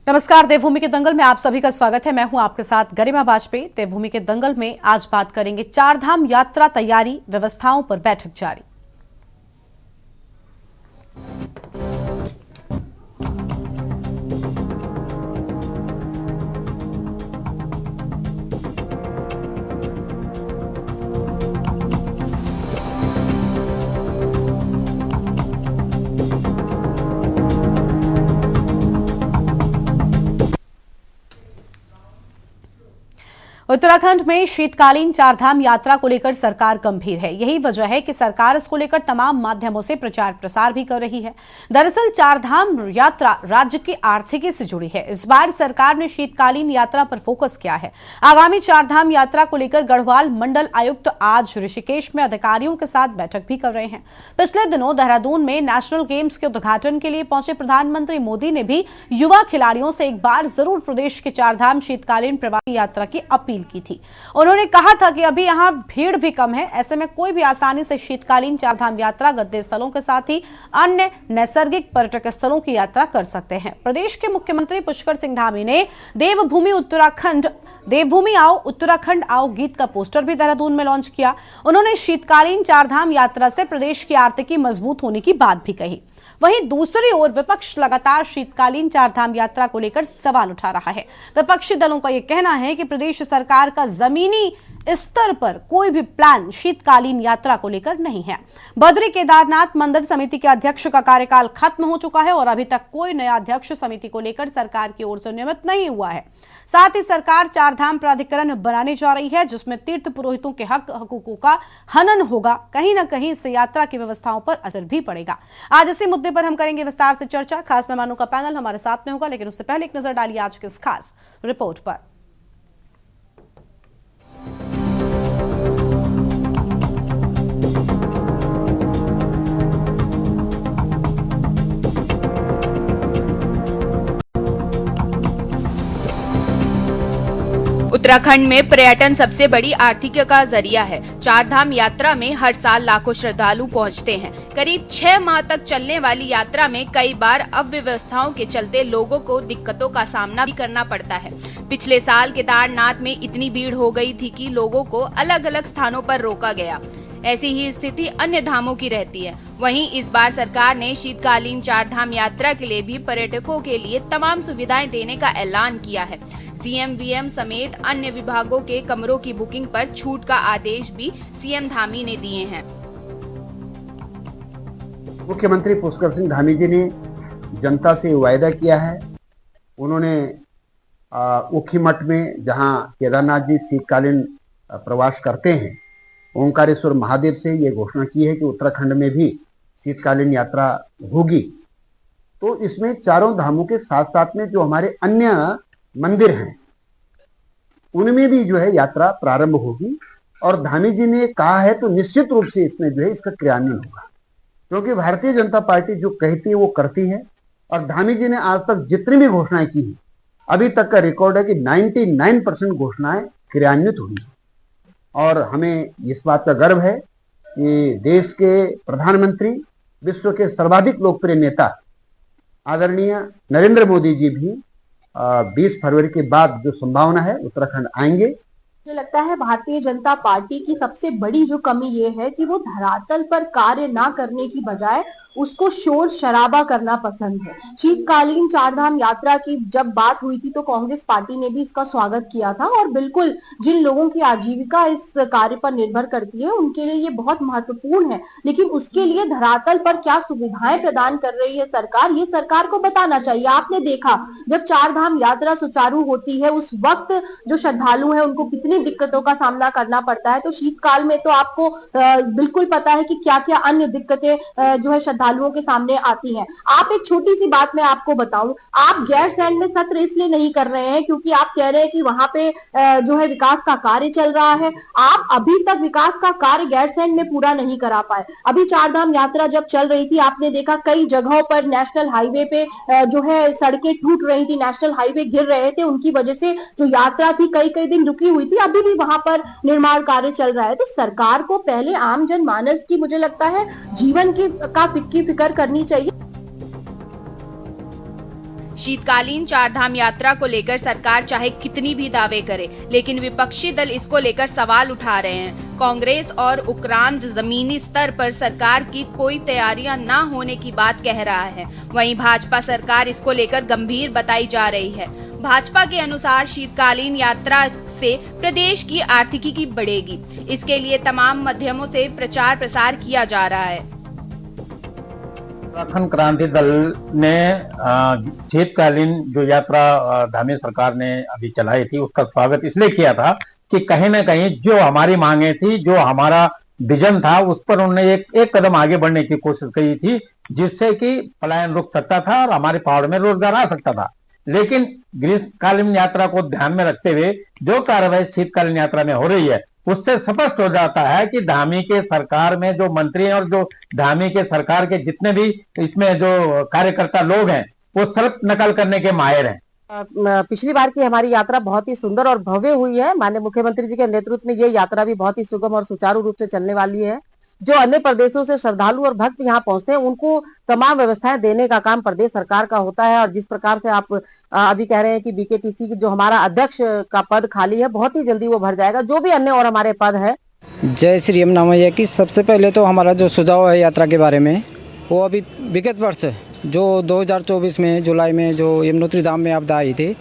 नमस्कार। देवभूमि के दंगल में आप सभी का स्वागत है। मैं हूं आपके साथ गरिमा वाजपेयी। देवभूमि के दंगल में आज बात करेंगे चारधाम यात्रा तैयारी व्यवस्थाओं पर बैठक जारी। उत्तराखंड में शीतकालीन चारधाम यात्रा को लेकर सरकार गंभीर है। यही वजह है कि सरकार इसको लेकर तमाम माध्यमों से प्रचार प्रसार भी कर रही है। दरअसल चारधाम यात्रा राज्य की आर्थिकी से जुड़ी है। इस बार सरकार ने शीतकालीन यात्रा पर फोकस किया है। आगामी चारधाम यात्रा को लेकर गढ़वाल मंडल आयुक्त आज ऋषिकेश में अधिकारियों के साथ बैठक भी कर रहे हैं। पिछले दिनों देहरादून में नेशनल गेम्स के उद्घाटन के लिए पहुंचे प्रधानमंत्री मोदी ने भी युवा खिलाड़ियों से एक बार जरूर प्रदेश के चारधाम शीतकालीन प्रवासी यात्रा की अपील की थी। उन्होंने कहा था कि अभी यहां भीड़ भी कम है, ऐसे में कोई भी आसानी से शीतकालीन चारधाम यात्रा गद्दे स्थलों के साथ ही अन्य नैसर्गिक पर्यटक स्थलों की यात्रा कर सकते हैं। प्रदेश के मुख्यमंत्री पुष्कर सिंह धामी ने देवभूमि आओ उत्तराखंड आओ गीत का पोस्टर भी देहरादून में लॉन्च किया। उन्होंने शीतकालीन चारधाम यात्रा से प्रदेश की आर्थिकी मजबूत होने की बात भी कही। वहीं दूसरी ओर विपक्ष लगातार शीतकालीन चारधाम यात्रा को लेकर सवाल उठा रहा है। विपक्षी दलों का यह कहना है कि प्रदेश सरकार का जमीनी स्तर पर कोई भी प्लान शीतकालीन यात्रा को लेकर नहीं है। बद्री केदारनाथ मंदिर समिति के अध्यक्ष का कार्यकाल खत्म हो चुका है और अभी तक कोई नया अध्यक्ष समिति को लेकर सरकार की ओर से नियमित नहीं हुआ है। साथ ही सरकार चारधाम प्राधिकरण बनाने जा रही है, जिसमें तीर्थ पुरोहितों के हकूकों का हनन होगा। कहीं ना कहीं इससे यात्रा की व्यवस्थाओं पर असर भी पड़ेगा। आज इसी मुद्दे पर हम करेंगे विस्तार से चर्चा। खास मेहमानों का पैनल हमारे साथ में होगा, लेकिन उससे पहले एक नजर डालिए आज की इस खास रिपोर्ट पर। उत्तराखंड में पर्यटन सबसे बड़ी आर्थिकी का जरिया है। चारधाम यात्रा में हर साल लाखों श्रद्धालु पहुंचते हैं। करीब 6 माह तक चलने वाली यात्रा में कई बार अव्यवस्थाओं के चलते लोगों को दिक्कतों का सामना भी करना पड़ता है। पिछले साल केदारनाथ में इतनी भीड़ हो गई थी कि लोगों को अलग अलग स्थानों पर रोका गया। ऐसी ही स्थिति अन्य धामों की रहती है। वहीं इस बार सरकार ने शीतकालीन चारधाम यात्रा के लिए भी पर्यटकों के लिए तमाम सुविधाएं देने का ऐलान किया है। सीएम वीएम समेत अन्य विभागों के कमरों की बुकिंग पर छूट का आदेश भी सीएम धामी ने दिए हैं। मुख्यमंत्री पुष्कर सिंह धामी जी ने जनता से वायदा किया है। उन्होंने ऊखीमठ में जहां केदारनाथ जी शीतकालीन प्रवास करते हैं, ओंकारेश्वर महादेव से ये घोषणा की है कि उत्तराखंड में भी शीतकालीन यात्रा होगी। तो इसमें चारों धामों के साथ साथ में जो हमारे अन्य मंदिर हैं उनमें भी जो है यात्रा प्रारंभ होगी। और धामी जी ने कहा है तो निश्चित रूप से इसमें जो है इसका क्रियान्वयन होगा, क्योंकि भारतीय जनता पार्टी जो कहती है वो करती है। और धामी जी ने आज तक जितनी भी घोषणाएं की हैं, अभी तक का रिकॉर्ड है कि 99% घोषणाएं क्रियान्वित हुई हैं। और हमें इस बात का गर्व है कि देश के प्रधानमंत्री, विश्व के सर्वाधिक लोकप्रिय नेता आदरणीय नरेंद्र मोदी जी भी 20 फरवरी के बाद जो संभावना है उत्तराखंड आएंगे। मुझे लगता है भारतीय जनता पार्टी की सबसे बड़ी जो कमी ये है कि वो धरातल पर कार्य ना करने की बजाय उसको शोर शराबा करना पसंद है। शीतकालीन चारधाम यात्रा की जब बात हुई थी तो कांग्रेस पार्टी ने भी इसका स्वागत किया था और बिल्कुल जिन लोगों की आजीविका इस कार्य पर निर्भर करती है उनके लिए ये बहुत महत्वपूर्ण है। लेकिन उसके लिए धरातल पर क्या सुविधाएं प्रदान कर रही है सरकार, ये सरकार को बताना चाहिए। आपने देखा जब चारधाम यात्रा सुचारू होती है उस वक्त जो श्रद्धालु है उनको कितनी दिक्कतों का सामना करना पड़ता है। तो शीतकाल में तो आपको बिल्कुल पता है कि क्या क्या अन्य दिक्कतें जो है श्रद्धालुओं के सामने आती हैं। आप एक छोटी सी बात मैं आपको बताऊं, आप गैरसैंण में सत्र इसलिए नहीं कर रहे हैं क्योंकि आप कह रहे हैं कि वहां पे जो है विकास का कार्य चल रहा है। आप अभी तक विकास का कार्य गैरसैंण में पूरा नहीं करा पाए। अभी चारधाम यात्रा जब चल रही थी आपने देखा कई जगहों पर नेशनल हाईवे पे जो है सड़कें टूट रही थी, नेशनल हाईवे गिर रहे थे। उनकी वजह से जो यात्रा थी कई कई दिन रुकी हुई थी। अभी भी वहां पर निर्माण कार्य चल रहा है। तो सरकार को पहले आम जनमानस की मुझे लगता है जीवन की फिक्र करनी चाहिए। शीतकालीन चारधाम यात्रा को लेकर सरकार चाहे कितनी भी दावे करे, लेकिन विपक्षी दल इसको लेकर सवाल उठा रहे हैं। कांग्रेस और उक्रांद जमीनी स्तर पर सरकार की कोई तैयारियां न होने की बात कह रहा है। वहीं भाजपा सरकार इसको लेकर गंभीर बताई जा रही है। भाजपा के अनुसार शीतकालीन यात्रा से प्रदेश की आर्थिकी की बढ़ेगी। इसके लिए तमाम माध्यमों से प्रचार प्रसार किया जा रहा है। उत्तराखंड क्रांति दल ने शीतकालीन जो यात्रा धामी सरकार ने अभी चलाई थी, उसका स्वागत इसलिए किया था कि कहीं ना कहीं जो हमारी मांगे थी, जो हमारा विजन था, उस पर उन्होंने एक कदम आगे बढ़ने की कोशिश की थी, जिससे कि पलायन रुक सकता था और हमारे पहाड़ में रोजगार आ सकता था। लेकिन ग्रीष्मकालीन यात्रा को ध्यान में रखते हुए जो कार्रवाई शीतकालीन यात्रा में हो रही है, उससे स्पष्ट हो जाता है कि धामी के सरकार में जो मंत्री हैं और जो धामी के सरकार के जितने भी इसमें जो कार्यकर्ता लोग हैं, वो सर्प नकल करने के माहिर हैं। पिछली बार की हमारी यात्रा बहुत ही सुंदर और भव्य हुई है। माननीय मुख्यमंत्री जी के नेतृत्व में ये यात्रा भी बहुत ही सुगम और सुचारू रूप से चलने वाली है। जो अन्य प्रदेशों से श्रद्धालु और भक्त यहाँ पहुंचते हैं, उनको तमाम व्यवस्थाएं देने का काम प्रदेश सरकार का होता है। और जिस प्रकार से आप अभी कह रहे हैं कि बीकेटीसी की जो हमारा अध्यक्ष का पद खाली है, बहुत ही जल्दी वो भर जाएगा। जो भी अन्य और हमारे पद है। जय श्री राम नाम है कि सबसे पहले तो हमारा जो सुझाव है यात्रा के बारे में, वो अभी विगत वर्ष जो 2024 में जुलाई में जो यमुनोत्री धाम में आपदा आई थी,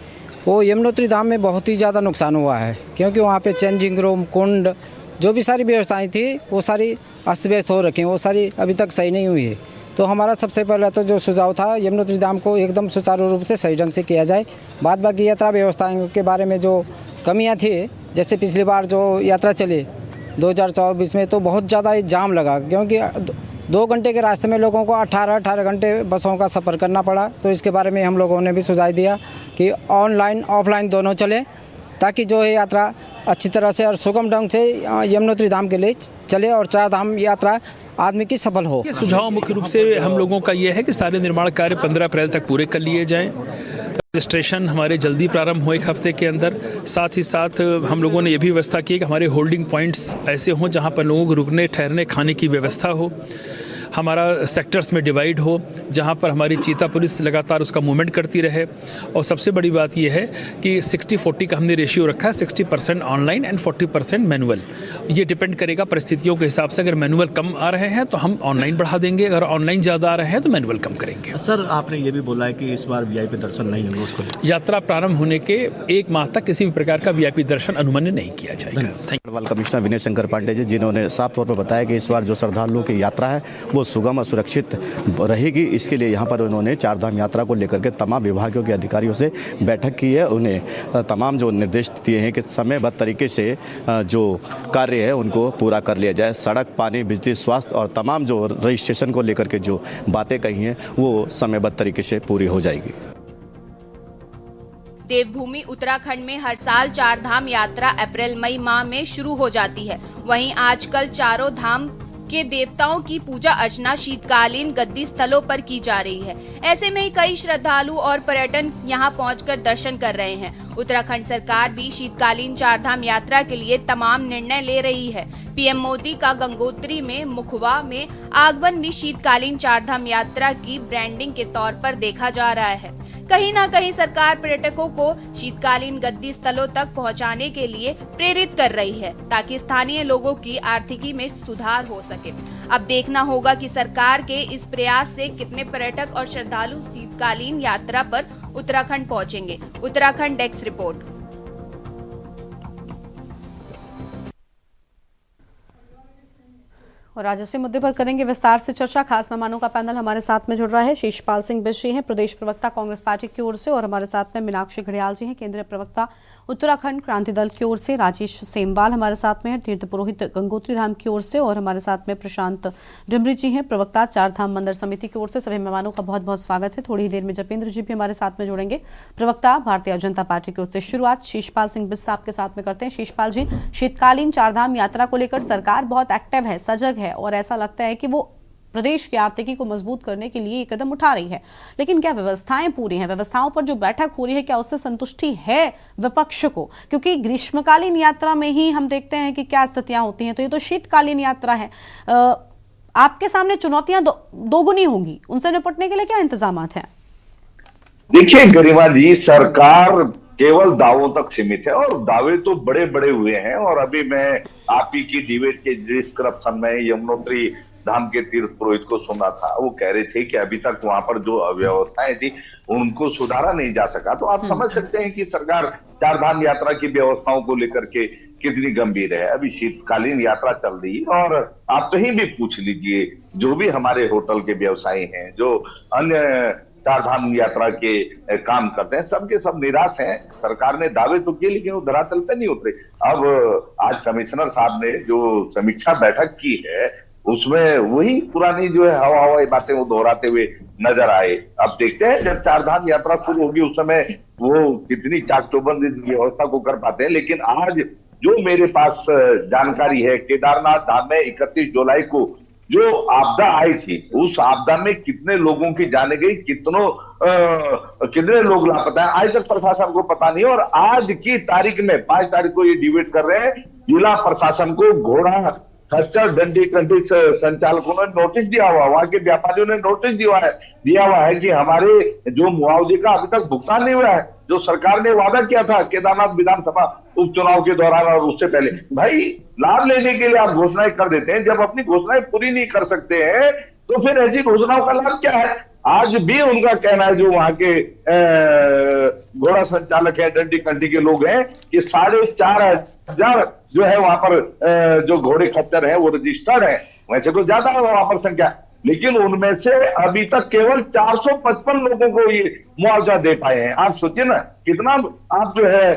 वो यमुनोत्री धाम में बहुत ही ज़्यादा नुकसान हुआ है, क्योंकि वहाँ पे चेंजिंग रूम, कुंड, जो भी सारी व्यवस्थाएं थी वो सारी अस्त व्यस्त हो रखी हैं, वो सारी अभी तक सही नहीं हुई है। तो हमारा सबसे पहला तो जो सुझाव था, यमुनोत्री धाम को एकदम सुचारू रूप से सही ढंग से किया जाए। बाद बाकी यात्रा व्यवस्थाओं के बारे में जो कमियाँ थी, जैसे पिछली बार जो यात्रा चली 2024 में, तो बहुत ज़्यादा जाम लगा, क्योंकि 2 घंटे के रास्ते में लोगों को 18 घंटे बसों का सफ़र करना पड़ा। तो इसके बारे में हम लोगों ने भी सुझाव दिया कि ऑनलाइन ऑफलाइन दोनों चले, ताकि जो है यात्रा अच्छी तरह से और सुगम ढंग से यमुनोत्री धाम के लिए चले और चार धाम यात्रा आदमी की सफल हो। सुझाव मुख्य रूप से हम लोगों का ये है कि सारे निर्माण कार्य 15 अप्रैल तक पूरे कर लिए जाएं। रजिस्ट्रेशन हमारे जल्दी प्रारंभ हो 1 हफ्ते के अंदर। साथ ही साथ हम लोगों ने ये भी व्यवस्था की कि हमारे होल्डिंग पॉइंट्स ऐसे हों जहाँ पर लोगों को रुकने, ठहरने, खाने की व्यवस्था हो। हमारा सेक्टर्स में डिवाइड हो, जहाँ पर हमारी चीता पुलिस लगातार उसका मूवमेंट करती रहे। और सबसे बड़ी बात यह है कि 60-40 का हमने रेशियो रखा है, 60% ऑनलाइन एंड 40% मैनुअल। ये डिपेंड करेगा परिस्थितियों के हिसाब से। अगर मैनुअल कम आ रहे हैं तो हम ऑनलाइन बढ़ा देंगे, अगर ऑनलाइन ज़्यादा आ रहे हैं तो मैनुअल कम करेंगे। सर, आपने ये भी बोला है कि इस बार वीआईपी दर्शन नहीं होंगे उसको। यात्रा प्रारंभ होने के 1 माह तक किसी भी प्रकार का वीआईपी दर्शन अनुमन्य नहीं किया जाएगा। गढ़वाल कमिश्नर विनय शंकर पांडे जी, जिन्होंने साफ तौर पर बताया कि इस बार जो श्रद्धालुओं की यात्रा है वो सुगम और सुरक्षित रहेगी। इसके लिए यहाँ पर उन्होंने चारधाम यात्रा को लेकर के तमाम विभागों के अधिकारियों से बैठक की है। उन्हें तमाम जो निर्देश दिए हैं कि समयबद्ध तरीके से जो कार्य है उनको पूरा कर लिया जाए। सड़क, पानी, बिजली, स्वास्थ्य और तमाम जो रजिस्ट्रेशन को लेकर के जो बातें कही हैं वो समयबद्ध तरीके से पूरी हो जाएगी। देवभूमि उत्तराखंड में हर साल चारधाम यात्रा अप्रैल-मई माह में शुरू हो जाती है। वहीं आजकल चारों धाम के देवताओं की पूजा अर्चना शीतकालीन गद्दी स्थलों पर की जा रही है। ऐसे में कई श्रद्धालु और पर्यटन यहां पहुंचकर दर्शन कर रहे हैं। उत्तराखंड सरकार भी शीतकालीन चारधाम यात्रा के लिए तमाम निर्णय ले रही है। पीएम मोदी का गंगोत्री में मुखवा में आगमन भी शीतकालीन चारधाम यात्रा की ब्रांडिंग के तौर पर देखा जा रहा है। कहीं ना कहीं सरकार पर्यटकों को शीतकालीन गद्दी स्थलों तक पहुंचाने के लिए प्रेरित कर रही है, ताकि स्थानीय लोगों की आर्थिकी में सुधार हो सके। अब देखना होगा कि सरकार के इस प्रयास से कितने पर्यटक और श्रद्धालु शीतकालीन यात्रा पर उत्तराखंड पहुंचेंगे। Uttarakhand desk report. और आज इसी मुद्दे पर करेंगे विस्तार से चर्चा। खास मेहमानों का पैनल हमारे साथ में जुड़ रहा है। शिषपाल सिंह बिश्री हैं, प्रदेश प्रवक्ता कांग्रेस पार्टी की ओर से, और हमारे साथ में मीनाक्षी घड़ियाल जी हैं, केंद्रीय प्रवक्ता उत्तराखंड क्रांति दल की ओर से। राजेश सेमवाल हमारे साथ में है, तीर्थ पुरोहित गंगोत्री धाम की ओर से, और हमारे साथ में प्रशांत डिमरी जी हैं, प्रवक्ता चारधाम मंदिर समिति की ओर से। सभी मेहमानों का बहुत बहुत स्वागत है। थोड़ी ही देर में जपेंद्र जी भी हमारे साथ में जुड़ेंगे, प्रवक्ता भारतीय जनता पार्टी की ओर से। शुरुआत शिषपाल सिंह बिश्री साहब के साथ में करते हैं। शिषपाल जी, शीतकालीन चारधाम यात्रा को लेकर सरकार बहुत एक्टिव है, सजग है, और ऐसा लगता है कि वो प्रदेश की आर्थिकी को मजबूत करने के लिए कदम उठा रही है, लेकिन क्या व्यवस्थाएं पूरी हैं? व्यवस्थाओं पर जो बैठक हो रही है, क्या उससे संतुष्टि है विपक्ष को? क्योंकि ग्रीष्मकालीन यात्रा में ही हम देखते हैं कि क्या स्थितियां होती हैं, तो ये तो शीतकालीन यात्रा है। आपके सामने चुनौतियां दोगुनी होंगी, उनसे निपटने के लिए क्या इंतजाम हैं? देखिए गरिमा जी, सरकार केवल दावों तक सीमित है और दावे तो बड़े बड़े हुए हैं। और अभी मैं आप ही की डिबेट के जिस करप्शन में यमुनोत्री धाम के तीर्थ पुरोहित को सुना था, वो कह रहे थे कि अभी तक वहां पर जो अव्यवस्थाएं थी उनको सुधारा नहीं जा सका। तो आप समझ सकते हैं कि सरकार चार धाम यात्रा की व्यवस्थाओं को लेकर के कितनी गंभीर है। अभी शीतकालीन यात्रा चल रही है और आप कहीं भी पूछ लीजिए, जो भी हमारे होटल के व्यवसायी हैं, जो अन्य चार धाम यात्रा के काम करते हैं, सबके सब निराश हैं। सरकार ने दावे तो किए लेकिन वो धरातल पे नहीं उतरे। अब आज कमिश्नर साहब ने जो समीक्षा बैठक की है उसमें वही पुरानी जो है हवाई बातें वो दोहराते हुए नजर आए। अब देखते हैं जब चार धाम यात्रा शुरू होगी उस समय वो कितनी चाक चौबंद इस व्यवस्था को कर पाते हैं। लेकिन आज जो मेरे पास जानकारी है, केदारनाथ धाम में 31 जुलाई को जो आपदा आई थी, उस आपदा में कितने लोगों की जाने गई, कितने लोग लापता है, आज तक प्रशासन को पता नहीं। और आज की तारीख में 5 तारीख को ये डिबेट कर रहे हैं, जिला प्रशासन को घोड़ा खच्चर डंडी कंडी संचालकों ने नोटिस दिया हुआ, वहां के व्यापारियों ने नोटिस दिया हुआ है कि हमारे जो मुआवजे का अभी तक भुगतान नहीं हुआ है, जो सरकार ने वादा किया था केदारनाथ विधानसभा उपचुनाव के दौरान और उससे पहले। भाई लाभ लेने के लिए आप घोषणाएं कर देते हैं, जब अपनी घोषणाएं पूरी नहीं कर सकते हैं तो फिर ऐसी घोषणाओं का लाभ क्या है। आज भी उनका कहना है, जो वहां के घोड़ा संचालक है, डंडी कंडी के लोग हैं, कि 4,500 जो है वहां पर जो घोड़े खच्चर है वो रजिस्टर्ड है। वैसे तो ज्यादा है वहां पर संख्या, लेकिन उनमें से अभी तक केवल 455 लोगों को ये मुआवजा दे पाए हैं। आप सोचिए ना कितना आप जो है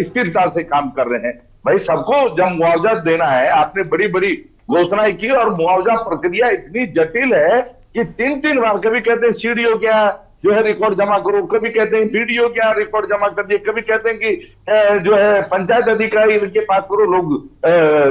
स्थिरता से काम कर रहे हैं। भाई सबको जब मुआवजा देना है, आपने बड़ी बड़ी घोषणाएं की और मुआवजा प्रक्रिया इतनी जटिल है कि 3-3 बार, कभी कहते हैं सीडीओ क्या जो है रिकॉर्ड जमा करो, कभी कहते हैं वीडियो क्या रिकॉर्ड जमा कर दिए, कभी कहते हैं कि जो है पंचायत अधिकारी इनके पास करो। लोग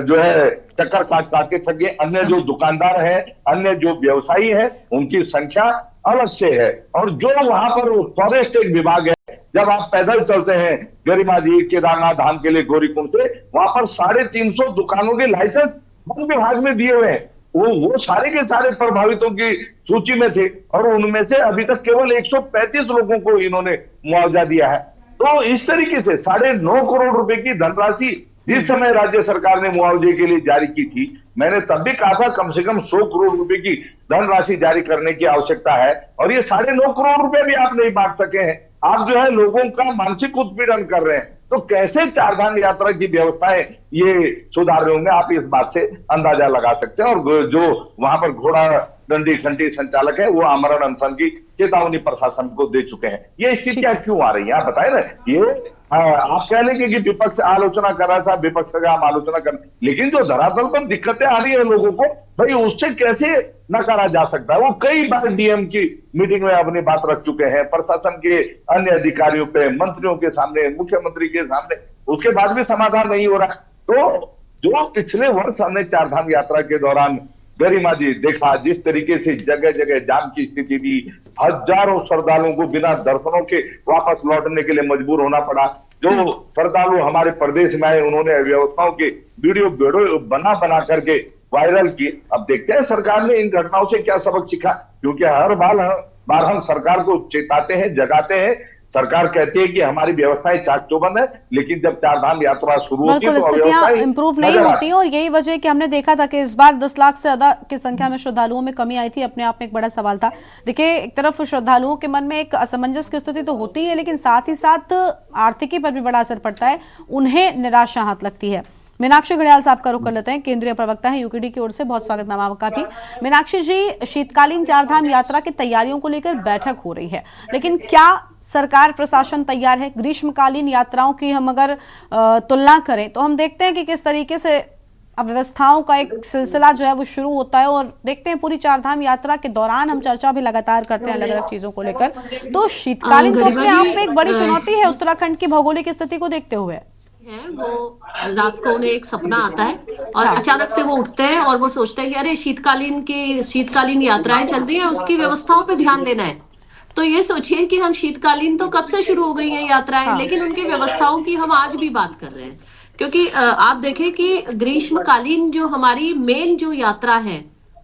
जो है चक्कर काट के थक गए। अन्य जो दुकानदार हैं, अन्य जो व्यवसायी हैं, उनकी संख्या अलग से है। और जो वहां पर फॉरेस्ट एक विभाग है, जब आप पैदल चलते हैं गरिमा जी केदारनाथ धाम के लिए गौरीकुंड से, वहां पर 350 दुकानों के लाइसेंस वन विभाग में दिए हुए हैं। वो सारे के सारे प्रभावितों की सूची में थे और उनमें से अभी तक केवल 135 लोगों को इन्होंने मुआवजा दिया है। तो इस तरीके से 9.5 करोड़ रुपए की धनराशि जिस समय राज्य सरकार ने मुआवजे के लिए जारी की थी, मैंने तब भी कहा था कम से कम 100 करोड़ रुपए की धनराशि जारी करने की आवश्यकता है। और ये 9.5 करोड़ रुपए भी आप नहीं बांट सके हैं। आप जो है लोगों का मानसिक उत्पीड़न कर रहे हैं। तो कैसे चारधाम यात्रा की व्यवस्थाएं ये सुधार रहे होंगे, आप इस बात से अंदाजा लगा सकते हैं। और जो वहां पर घोड़ा डंडी खंडी संचालक है, वो आमरण अनशन की चेतावनी प्रशासन को दे चुके हैं। ये स्थितियां क्यों आ रही है आप बताए ना। ये आप कह लेंगे कि विपक्ष आलोचना कर रहा है, साहब विपक्ष का हम आलोचना कर, लेकिन जो धरातल पर दिक्कतें आ रही है लोगों को, भाई उससे कैसे नकारा जा सकता है। वो कई बार डीएम की मीटिंग में अपनी बात रख चुके हैं, प्रशासन के अन्य अधिकारियों पे, मंत्रियों के सामने, मुख्यमंत्री के सामने, उसके बाद भी समाधान नहीं हो रहा। तो जो पिछले वर्ष हमने चारधाम यात्रा के दौरान गरिमा जी देखा, जिस तरीके से जगह जगह जाम की स्थिति थी, हजारों श्रद्धालुओं को बिना दर्शनों के वापस लौटने के लिए मजबूर होना पड़ा। जो श्रद्धालु हमारे प्रदेश में आए, उन्होंने व्यवस्थाओं के वीडियो बना करके वायरल किए। अब देखते हैं सरकार ने इन घटनाओं से क्या सबक सीखा, क्योंकि हर बार हम सरकार को चेताते हैं, जगाते हैं। सरकार कहती है कि हमारी व्यवस्थाएं चाक चौबंद है, लेकिन जब चारधाम यात्रा शुरू होती है तो स्थितियां इंप्रूव नहीं होती और यही वजह कि हमने देखा था कि इस बार 10 लाख से ज्यादा की संख्या में श्रद्धालुओं में कमी आई थी। अपने आप में एक बड़ा सवाल था। देखिए, एक तरफ श्रद्धालुओं के मन में एक असमंजस की स्थिति तो होती है, लेकिन साथ ही साथ आर्थिकी पर भी बड़ा असर पड़ता है, उन्हें निराशा हाथ लगती है। मीनाक्षी घड़ियाल साहब का रुख कर लेते हैं, केंद्रीय प्रवक्ता है यूकेडी की ओर से। बहुत स्वागत नाम आपका भी। मीनाक्षी जी, शीतकालीन चारधाम यात्रा की तैयारियों को लेकर बैठक हो रही है, लेकिन क्या सरकार प्रशासन तैयार है? ग्रीष्मकालीन यात्राओं की हम अगर तुलना करें तो हम देखते हैं कि किस तरीके से अव्यवस्थाओं का एक सिलसिला जो है वो शुरू होता है, और देखते हैं पूरी चारधाम यात्रा के दौरान हम चर्चा भी लगातार करते हैं अलग अलग चीजों को लेकर। तो शीतकालीन तो अपने आप में एक बड़ी चुनौती है उत्तराखंड की भौगोलिक स्थिति को देखते हुए। है वो रात को उन्हें एक सपना आता है और अचानक से वो उठते हैं और वो सोचते हैं कि अरे शीतकालीन यात्राएं चल रही हैं, उसकी व्यवस्थाओं पे ध्यान देना है। तो ये सोचिए कि हम शीतकालीन तो कब से शुरू हो गई हैं यात्राएं, लेकिन उनकी व्यवस्थाओं की हम आज भी बात कर रहे हैं। क्योंकि आप देखें कि ग्रीष्मकालीन जो हमारी मेन जो यात्रा है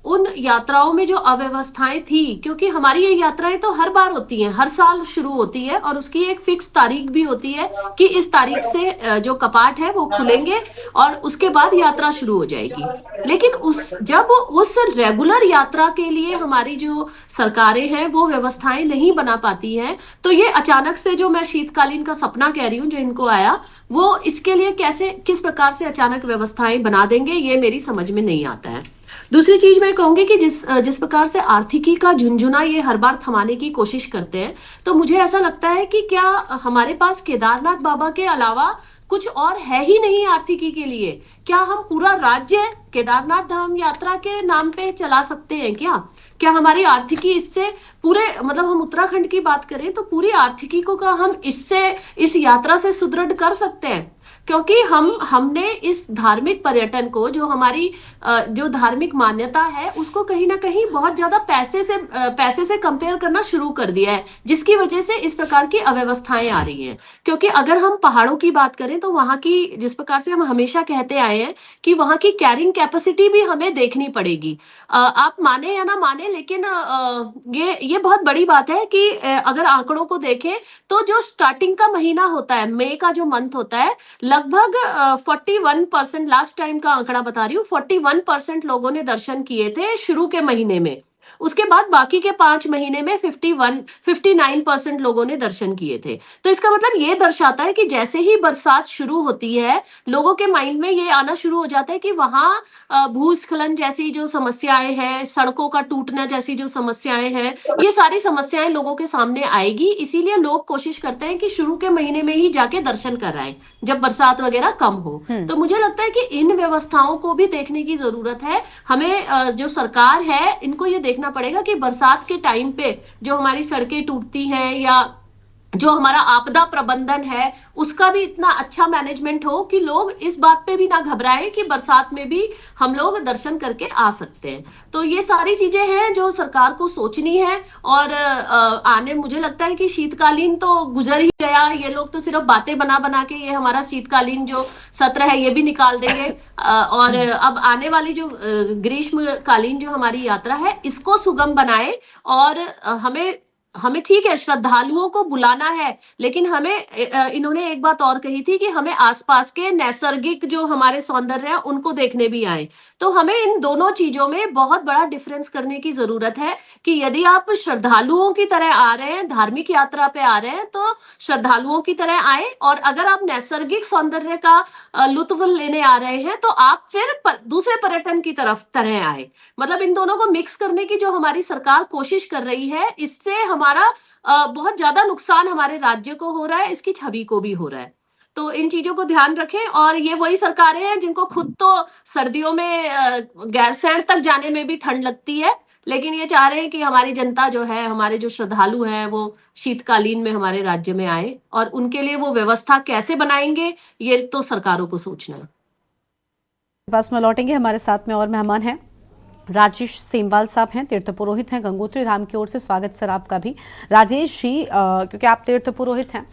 उन यात्राओं में जो अव्यवस्थाएं थी, क्योंकि हमारी ये यात्राएं तो हर बार होती हैं, हर साल शुरू होती है और उसकी एक फिक्स तारीख भी होती है कि इस तारीख से जो कपाट है वो खुलेंगे और उसके बाद यात्रा शुरू हो जाएगी। लेकिन जब उस रेगुलर यात्रा के लिए हमारी जो सरकारें हैं वो व्यवस्थाएं नहीं बना पाती हैं, तो ये अचानक से जो मैं शीतकालीन का सपना कह रही हूँ जो इनको आया, वो इसके लिए कैसे, किस प्रकार से अचानक व्यवस्थाएं बना देंगे, ये मेरी समझ में नहीं आता है। दूसरी चीज मैं कहूंगी कि जिस प्रकार से आर्थिकी का झुंझुना ये हर बार थमाने की कोशिश करते हैं, तो मुझे ऐसा लगता है कि क्या हमारे पास केदारनाथ बाबा के अलावा कुछ और है ही नहीं आर्थिकी के लिए? क्या हम पूरा राज्य केदारनाथ धाम यात्रा के नाम पे चला सकते हैं क्या हमारी आर्थिकी इससे पूरे, मतलब हम उत्तराखंड की बात करें तो पूरी आर्थिकी को का हम इस यात्रा से सुदृढ़ कर सकते हैं? क्योंकि हमने इस धार्मिक पर्यटन को, जो हमारी जो धार्मिक मान्यता है, उसको कहीं ना कहीं बहुत ज्यादा पैसे से कंपेयर करना शुरू कर दिया है, जिसकी वजह से इस प्रकार की अव्यवस्थाएं आ रही हैं। क्योंकि अगर हम पहाड़ों की बात करें तो वहां की, जिस प्रकार से हम हमेशा कहते आए हैं कि वहां की कैरिंग कैपेसिटी भी हमें देखनी पड़ेगी। आप माने या ना माने, लेकिन ये बहुत बड़ी बात है कि अगर आंकड़ों को देखें तो जो स्टार्टिंग का महीना होता है, मई का जो मंथ होता है, लगभग 41%, लास्ट टाइम का आंकड़ा बता रही हूँ, 41% लोगों ने दर्शन किए थे शुरू के महीने में। उसके बाद बाकी के 5 महीने में 59% लोगों ने दर्शन किए थे। तो इसका मतलब ये दर्शाता है कि जैसे ही बरसात शुरू होती है, लोगों के माइंड में ये आना शुरू हो जाता है कि वहां भूस्खलन जैसी जो समस्याएं हैं, सड़कों का टूटना जैसी जो समस्याएं हैं, ये सारी समस्याएं लोगों के सामने आएगी। इसीलिए लोग कोशिश करते हैं कि शुरू के महीने में ही जाके दर्शन कर आए, जब बरसात वगैरह कम हो। तो मुझे लगता है कि इन व्यवस्थाओं को भी देखने की जरूरत है। हमें जो सरकार है, इनको ये देखना पड़ेगा कि बरसात के टाइम पे जो हमारी सड़कें टूटती हैं या जो हमारा आपदा प्रबंधन है, उसका भी इतना अच्छा मैनेजमेंट हो कि लोग इस बात पे भी ना घबराएं कि बरसात में भी हम लोग दर्शन करके आ सकते हैं। तो ये सारी चीजें हैं जो सरकार को सोचनी है। और मुझे लगता है कि शीतकालीन तो गुजर ही गया, ये लोग तो सिर्फ बातें बना बना के ये हमारा शीतकालीन जो सत्र है ये भी निकाल देंगे। और अब आने वाली जो ग्रीष्मकालीन जो हमारी यात्रा है, इसको सुगम बनाए। और हमें ठीक है, श्रद्धालुओं को बुलाना है, लेकिन हमें इन्होंने एक बात और कही थी कि हमें आसपास के नैसर्गिक जो हमारे सौंदर्य है उनको देखने भी आए। तो हमें इन दोनों चीजों में बहुत बड़ा डिफरेंस करने की जरूरत है कि यदि आप श्रद्धालुओं की तरह आ रहे हैं, धार्मिक यात्रा पे आ रहे हैं, तो श्रद्धालुओं की तरह आए। और अगर आप नैसर्गिक सौंदर्य का लुत्फ लेने आ रहे हैं तो आप फिर दूसरे पर्यटन की तरह आए। मतलब इन दोनों को मिक्स करने की जो हमारी सरकार कोशिश कर रही है, इससे हमारा बहुत ज्यादा नुकसान हमारे राज्य को हो रहा है, इसकी छवि को भी हो रहा है। तो इन चीजों को ध्यान रखें। और ये वही सरकारें हैं जिनको खुद तो सर्दियों में गैरसैंण तक जाने में भी ठंड लगती है, लेकिन ये चाह रहे हैं कि हमारी जनता जो है, हमारे जो श्रद्धालु हैं, वो शीतकालीन में हमारे राज्य में आए। और उनके लिए वो व्यवस्था कैसे बनाएंगे, ये तो सरकारों को सोचना है। बस में लौटेंगे, हमारे साथ में और मेहमान हैं। राजेश सेमवाल साहब हैं, तीर्थ पुरोहित हैं गंगोत्री धाम की ओर से। स्वागत सर आपका भी। राजेश जी, क्योंकि आप तीर्थ पुरोहित हैं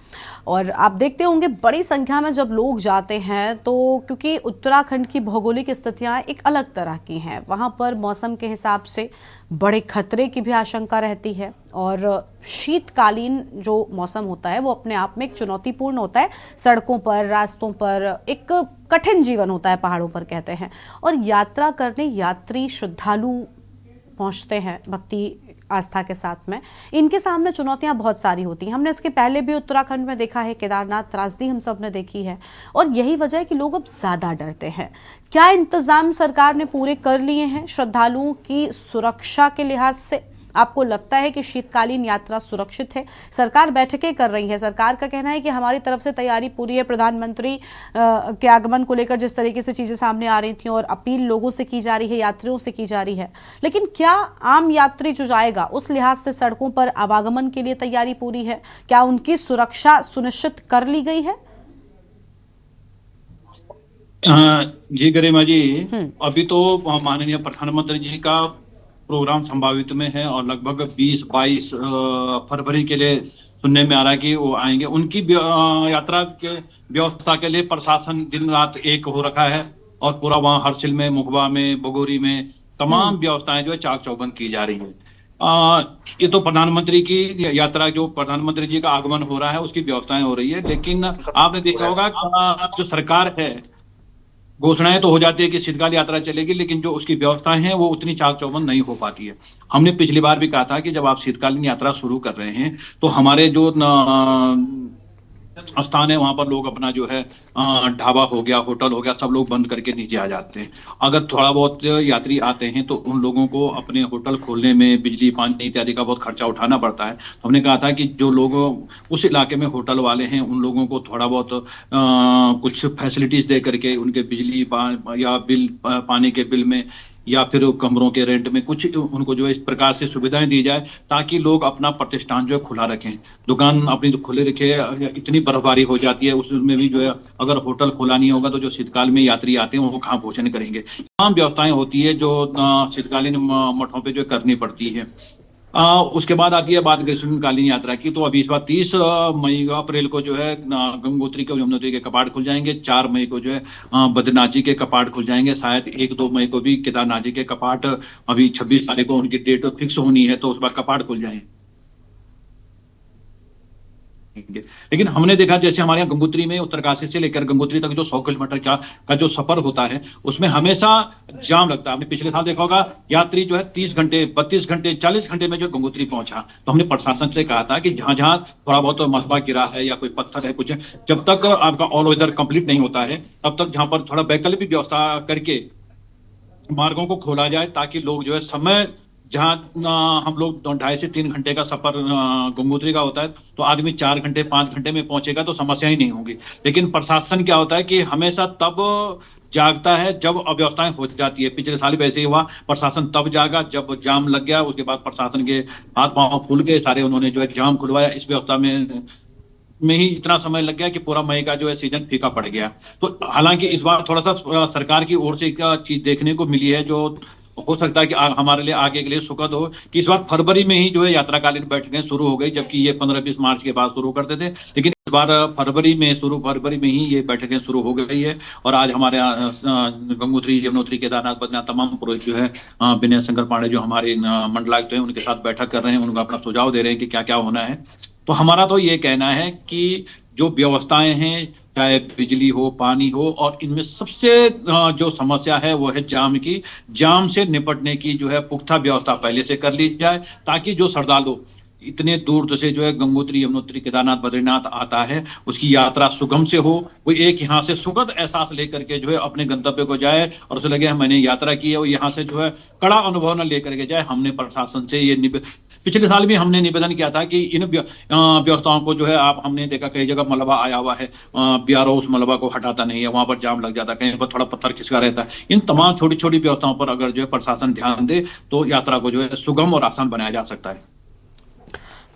और आप देखते होंगे बड़ी संख्या में जब लोग जाते हैं, तो क्योंकि उत्तराखंड की भौगोलिक स्थितियां एक अलग तरह की हैं, वहां पर मौसम के हिसाब से बड़े खतरे की भी आशंका रहती है। और शीतकालीन जो मौसम होता है वो अपने आप में एक चुनौतीपूर्ण होता है। सड़कों पर, रास्तों पर एक कठिन जीवन होता है, पहाड़ों पर कहते हैं। और यात्रा करने यात्री श्रद्धालु पहुंचते हैं भक्ति आस्था के साथ में, इनके सामने चुनौतियां बहुत सारी होती हैं। हमने इसके पहले भी उत्तराखंड में देखा है, केदारनाथ त्रासदी हम सब ने देखी है। और यही वजह है कि लोग अब ज्यादा डरते हैं। क्या इंतजाम सरकार ने पूरे कर लिए हैं श्रद्धालुओं की सुरक्षा के लिहाज से? आपको लगता है कि शीतकालीन यात्रा सुरक्षित है? सरकार बैठकें कर रही है, सरकार का कहना है कि हमारी तरफ से तैयारी पूरी है। प्रधानमंत्री के आगमन को लेकर जिस तरीके से चीजें सामने आ रही थी और अपील लोगों से की जा रही है, यात्रियों से की जा रही है, लेकिन क्या आम यात्री जो जाएगा उस लिहाज से सड़कों पर आवागमन के लिए तैयारी पूरी है? क्या उनकी सुरक्षा सुनिश्चित कर ली गई है? जी गरिमा जी, अभी तो माननीय प्रधानमंत्री जी का प्रोग्राम संभावित में है और लगभग 20-22 फरवरी के लिए सुनने में आ रहा है कि वो आएंगे। उनकी यात्रा के व्यवस्था के लिए प्रशासन दिन रात एक हो रखा है और पूरा वहाँ हर्षिल में, मुखबा में, बगोरी में तमाम व्यवस्थाएं जो है चाक चौबंद की जा रही है। ये तो प्रधानमंत्री की यात्रा, जो प्रधानमंत्री जी का आगमन हो रहा है उसकी व्यवस्थाएं हो रही है, लेकिन आपने देखा होगा जो सरकार है, घोषणाएं तो हो जाती है कि शीतकाल यात्रा चलेगी, लेकिन जो उसकी व्यवस्थाएं हैं वो उतनी चाक चौबंद नहीं हो पाती है। हमने पिछली बार भी कहा था कि जब आप शीतकालीन यात्रा शुरू कर रहे हैं तो हमारे जो स्थान है वहां पर लोग अपना जो है ढाबा हो गया, होटल हो गया, सब लोग बंद करके नीचे आ जाते हैं। अगर थोड़ा बहुत यात्री आते हैं तो उन लोगों को अपने होटल खोलने में बिजली पानी इत्यादि का बहुत खर्चा उठाना पड़ता है। हमने कहा था कि जो लोग उस इलाके में होटल वाले हैं उन लोगों को थोड़ा बहुत कुछ फैसिलिटीज दे करके उनके बिजली या बिल पानी के बिल में या फिर कमरों के रेंट में कुछ उनको जो है इस प्रकार से सुविधाएं दी जाए ताकि लोग अपना प्रतिष्ठान जो है खुला रखें, दुकान अपनी तो खुले रखे। इतनी बर्फबारी हो जाती है उसमें भी जो है अगर होटल खुला नहीं होगा तो जो शीतकाल में यात्री आते हैं वो कहाँ भोजन करेंगे। तमाम व्यवस्थाएं होती है जो शीतकालीन मठों पे जो करनी पड़ती है। उसके बाद आती है बात ग्रीष्मकालीन यात्रा की। तो अभी इस बार 30 मई अप्रैल को जो है गंगोत्री के यमुनोत्री के कपाट खुल जाएंगे। 4 मई को जो है बद्रीनाथ जी के कपाट खुल जाएंगे। शायद 1-2 मई को भी केदारनाथ जी के कपाट, अभी 26 तारीख को उनकी डेट फिक्स होनी है तो उस बार कपाट खुल जाएंगे। लेकिन हमने देखा जैसे हमारे यहाँ गंगोत्री में उत्तरकाशी से लेकर गंगोत्री तक जो 100 किलोमीटर का जो सफर होता है उसमें हमेशा जाम लगता है। हमने पिछले साल देखा होगा यात्री जो है 30 घंटे 32 घंटे 40 घंटे में जो गंगोत्री पहुंचा। तो हमने प्रशासन से कहा था कि जहां जहां थोड़ा बहुत मलबा गिरा है या कोई पत्थर है कुछ, जब तक आपका ऑल वेदर कंप्लीट नहीं होता है तब तक जहां पर थोड़ा वैकल्पिक व्यवस्था करके मार्गों को खोला जाए ताकि लोग जो है समय, जहां हम लोग 2.5 से 3 घंटे का सफर गंगोत्री का होता है तो आदमी 4 घंटे 5 घंटे में पहुंचेगा तो समस्या ही नहीं होगी। लेकिन प्रशासन क्या होता है कि हमेशा तब जागता है जब अव्यवस्थाएं हो जाती है। पिछले साल वैसे ही हुआ, प्रशासन तब जागा जब जाम लग गया। उसके बाद प्रशासन के हाथ पांव फूल के सारे उन्होंने जो है जाम खुलवाया। इस व्यवस्था में ही इतना समय लग गया कि पूरा मई का जो है सीजन फीका पड़ गया। तो हालांकि इस बार थोड़ा सा सरकार की ओर से एक चीज देखने को मिली है जो हो सकता है कि हमारे लिए आगे के लिए सुखद हो, कि इस बार फरवरी में ही जो है यात्राकालीन बैठकें शुरू हो गई, जबकि ये 15-20 मार्च के बाद शुरू करते थे। लेकिन इस बार फरवरी में ही ये बैठकें शुरू हो गई है। और आज हमारे गंगोत्री यमुनोत्री केदारनाथ बद्रीनाथ तमाम पुरोहित जो है विनय शंकर पांडे जो हमारे मंडलायुक्त हैं उनके साथ बैठक कर रहे हैं, उनको अपना सुझाव दे रहे हैं कि क्या क्या होना है। तो हमारा तो ये कहना है कि जो व्यवस्थाएं हैं, चाहे बिजली हो पानी हो, और इनमें सबसे जो समस्या है वो है जाम की। जाम से निपटने की जो है पुख्ता व्यवस्था पहले से कर ली जाए ताकि जो श्रद्धालु इतने दूर से जो है गंगोत्री यमुनोत्री केदारनाथ बद्रीनाथ आता है उसकी यात्रा सुगम से हो, वो एक यहाँ से सुखद एहसास लेकर के जो है अपने गंतव्य को जाए और उसे लगे मैंने यात्रा की है, वो यहाँ से जो है कड़ा अनुभव न लेकर के जाए। हमने प्रशासन से ये पिछले साल भी हमने निवेदन किया था कि इन व्यवस्थाओं को जो है हमने देखा कई जगह मलबा आया हुआ है, बीआरओ उस मलबा को हटाता नहीं है, वहां पर जाम लग जाता है, कहीं पर थोड़ा पत्थर खिसका रहता है। इन तमाम छोटी छोटी व्यवस्थाओं पर अगर जो है प्रशासन ध्यान दे तो यात्रा को जो है सुगम और आसान बनाया जा सकता है।